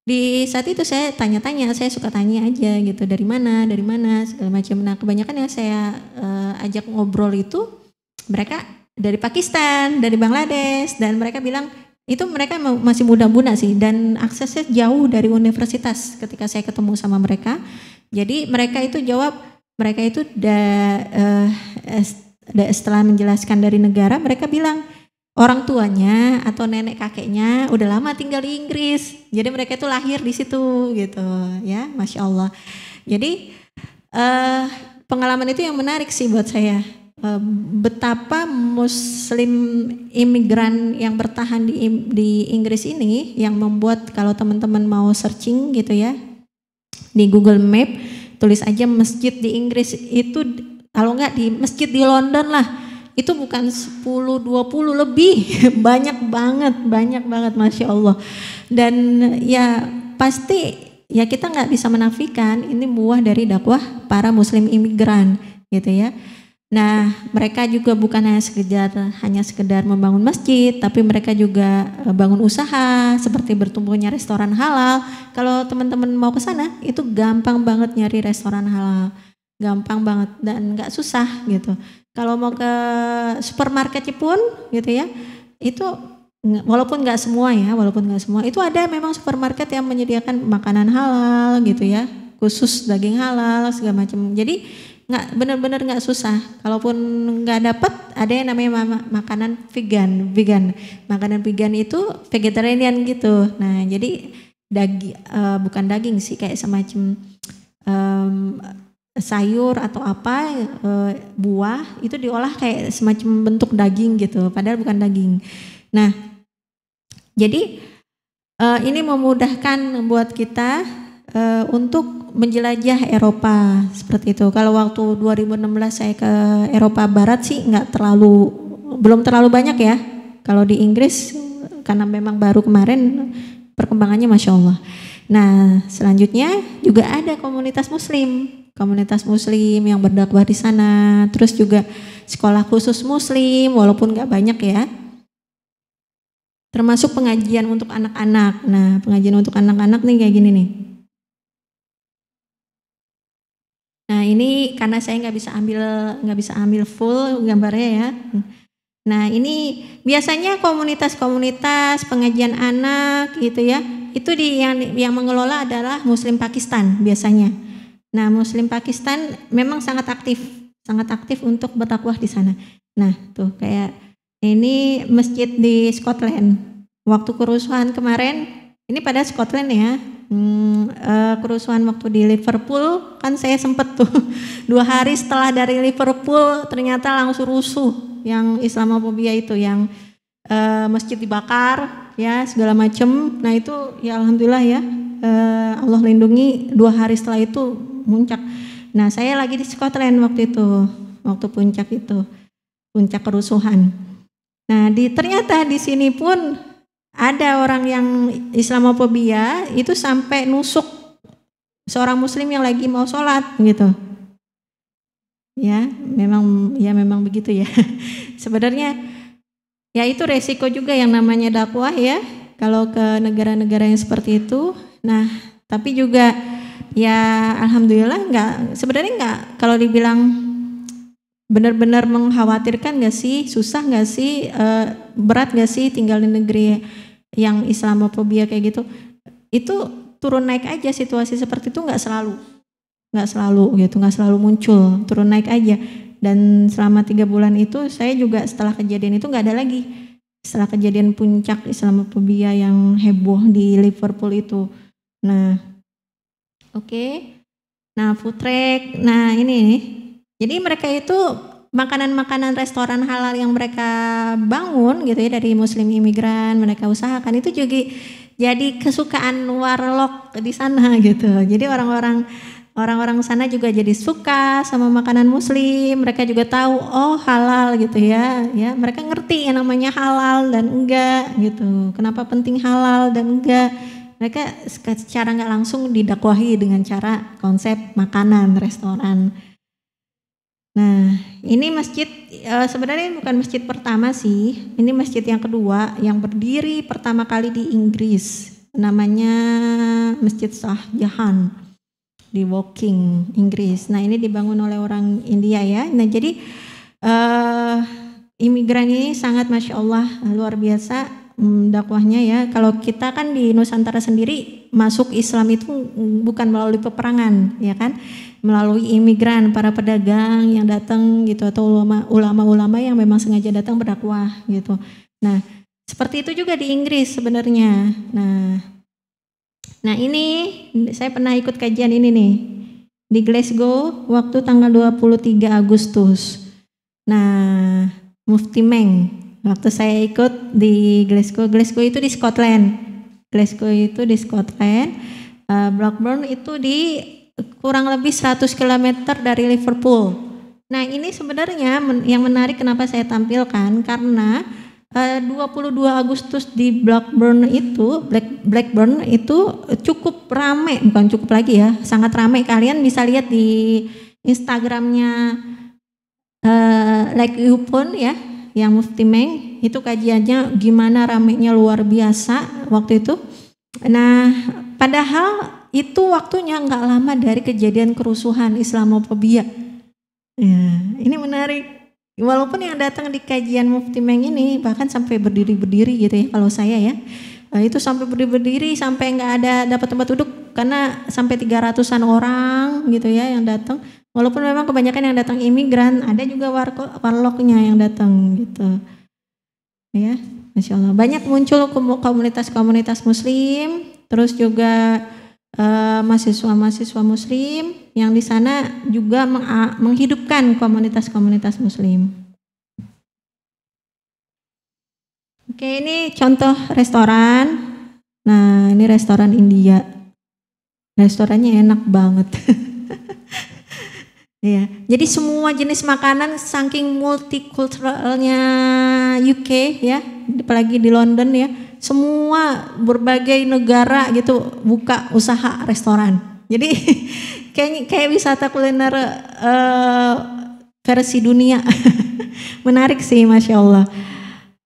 di saat itu saya tanya-tanya, saya suka tanya aja gitu, dari mana segala macam. Nah kebanyakan yang saya ajak ngobrol itu mereka dari Pakistan, dari Bangladesh, dan mereka bilang itu mereka masih muda-muda sih, dan aksesnya jauh dari universitas ketika saya ketemu sama mereka. Jadi mereka itu jawab, mereka itu setelah menjelaskan dari negara, mereka bilang orang tuanya atau nenek kakeknya udah lama tinggal di Inggris, jadi mereka itu lahir di situ gitu ya, Masya Allah. Jadi pengalaman itu yang menarik sih buat saya. Betapa Muslim imigran yang bertahan di Inggris ini yang membuat kalau teman-teman mau searching gitu ya di Google Map, tulis aja masjid di Inggris itu, kalau enggak di masjid di London lah, itu bukan 10-20 lebih banyak banget Masya Allah. Dan ya pasti ya kita nggak bisa menafikan ini buah dari dakwah para Muslim imigran gitu ya. Nah mereka juga bukan hanya sekedar membangun masjid, tapi mereka juga bangun usaha seperti bertumbuhnya restoran halal. Kalau teman-teman mau ke sana itu gampang banget nyari restoran halal, gampang banget dan nggak susah gitu. Kalau mau ke supermarketnya pun gitu ya, itu walaupun nggak semua itu ada memang supermarket yang menyediakan makanan halal gitu ya, khusus daging halal segala macam. Jadi nggak benar-benar nggak susah. Kalaupun nggak dapat, ada yang namanya makanan vegan. Makanan vegan itu vegetarian gitu. Nah jadi bukan daging sih, kayak semacam sayur atau apa, buah itu diolah kayak semacam bentuk daging gitu, padahal bukan daging. Nah jadi ini memudahkan buat kita untuk menjelajah Eropa seperti itu. Kalau waktu 2016 saya ke Eropa Barat sih belum terlalu banyak ya. Kalau di Inggris karena memang baru kemarin, perkembangannya Masya Allah. Nah selanjutnya juga ada komunitas Muslim yang berdakwah di sana. Terus juga sekolah khusus Muslim walaupun nggak banyak ya. Termasuk pengajian untuk anak-anak. Nah pengajian untuk anak-anak nih kayak gini nih. Nah ini karena saya nggak bisa ambil full gambarnya ya. Nah ini biasanya komunitas pengajian anak gitu ya, itu yang mengelola adalah Muslim Pakistan biasanya. Nah Muslim Pakistan memang sangat aktif untuk berdakwah di sana. Nah tuh kayak ini masjid di Scotland. Waktu kerusuhan kemarin, ini pada Scotland ya. Kerusuhan waktu di Liverpool kan saya sempet tuh 2 hari setelah dari Liverpool ternyata langsung rusuh yang Islamofobia itu, yang masjid dibakar ya segala macem. Nah itu ya alhamdulillah ya, Allah lindungi, 2 hari setelah itu muncak. Nah saya lagi di Scotland waktu itu, waktu puncak kerusuhan. Nah ternyata di sini pun ada orang yang Islamofobia itu sampai nusuk seorang muslim yang lagi mau sholat gitu. Ya memang begitu ya. Sebenarnya ya itu resiko juga yang namanya dakwah ya, kalau ke negara-negara yang seperti itu. Nah tapi juga ya alhamdulillah sebenarnya nggak, kalau dibilang benar-benar mengkhawatirkan nggak sih, susah nggak sih, berat nggak sih tinggal di negeri yang Islamofobia kayak gitu. Itu turun naik aja, situasi seperti itu nggak selalu muncul, turun naik aja. Dan selama 3 bulan itu saya juga setelah kejadian itu nggak ada lagi, setelah kejadian puncak Islamofobia yang heboh di Liverpool itu. Nah oke. Nah food truck, nah ini jadi mereka itu makanan-makanan restoran halal yang mereka bangun gitu ya dari muslim imigran mereka usahakan itu juga jadi kesukaan warlock di sana gitu. Jadi orang-orang sana juga jadi suka sama makanan muslim, mereka juga tahu oh halal gitu ya. Ya, mereka ngerti yang namanya halal dan enggak gitu. Kenapa penting halal dan enggak? Mereka secara nggak langsung didakwahi dengan cara konsep makanan restoran. Nah, ini masjid sebenarnya bukan masjid pertama sih. Ini masjid yang kedua yang berdiri pertama kali di Inggris. Namanya Masjid Shah Jahan di Woking, Inggris. Nah, ini dibangun oleh orang India ya. Nah, jadi imigran ini sangat Masya Allah luar biasa dakwahnya ya. Kalau kita kan di Nusantara sendiri masuk Islam itu bukan melalui peperangan ya kan, melalui imigran, para pedagang yang datang gitu atau ulama-ulama yang memang sengaja datang berdakwah gitu. Nah, seperti itu juga di Inggris sebenarnya. Nah ini saya pernah ikut kajian ini nih di Glasgow waktu tanggal 23 Agustus. Nah, Mufti Meng waktu saya ikut di Glasgow itu di Scotland. Glasgow itu di Scotland. Blackburn itu di kurang lebih 100 km dari Liverpool. Nah ini sebenarnya yang menarik kenapa saya tampilkan karena 22 Agustus di Blackburn itu cukup ramai, bukan cukup lagi ya, sangat ramai. Kalian bisa lihat di Instagramnya Like Upon ya, yang Mufti Meng itu kajiannya gimana ramainya luar biasa waktu itu. Nah padahal itu waktunya nggak lama dari kejadian kerusuhan Islamofobia. Ya, ini menarik. Walaupun yang datang di kajian Mufti Meng ini bahkan sampai berdiri-berdiri gitu ya kalau saya ya. Itu sampai berdiri-berdiri sampai nggak ada dapat tempat duduk karena sampai 300-an orang gitu ya yang datang. Walaupun memang kebanyakan yang datang imigran, ada juga warlocknya yang datang gitu. Ya, Masya Allah. Banyak muncul komunitas-komunitas muslim, terus juga mahasiswa-mahasiswa muslim yang di sana juga menghidupkan komunitas-komunitas muslim. Oke, ini contoh restoran. Nah, ini restoran India. Restorannya enak banget. Ya, jadi semua jenis makanan saking multikulturalnya UK ya, apalagi di London ya. Semua berbagai negara gitu buka usaha restoran. Jadi kayak wisata kuliner versi dunia. Menarik sih, Masya Allah.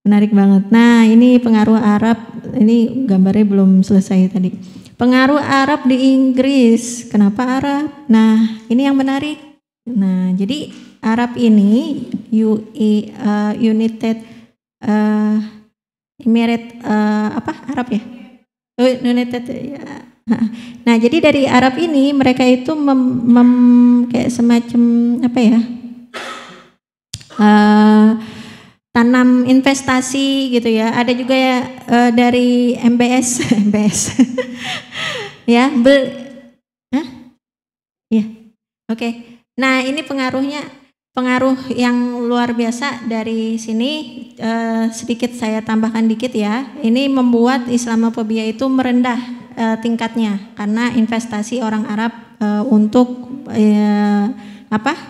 Menarik banget. Nah ini pengaruh Arab. Ini gambarnya belum selesai tadi. Pengaruh Arab di Inggris. Kenapa Arab? Nah ini yang menarik. Nah jadi Arab ini United Emirate Arab ya? United ya. Nah jadi dari Arab ini mereka itu kayak semacam apa ya? Tanam investasi gitu ya. Ada juga ya dari MBS ya. Ya. Oke. Nah ini pengaruh yang luar biasa dari sini. Sedikit saya tambahkan dikit ya. Ini membuat Islamofobia itu merendah tingkatnya karena investasi orang Arab untuk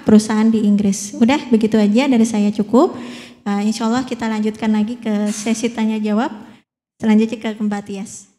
perusahaan di Inggris. Udah begitu aja dari saya cukup. Insya Allah kita lanjutkan lagi ke sesi tanya jawab selanjutnya ke Mbak Tias.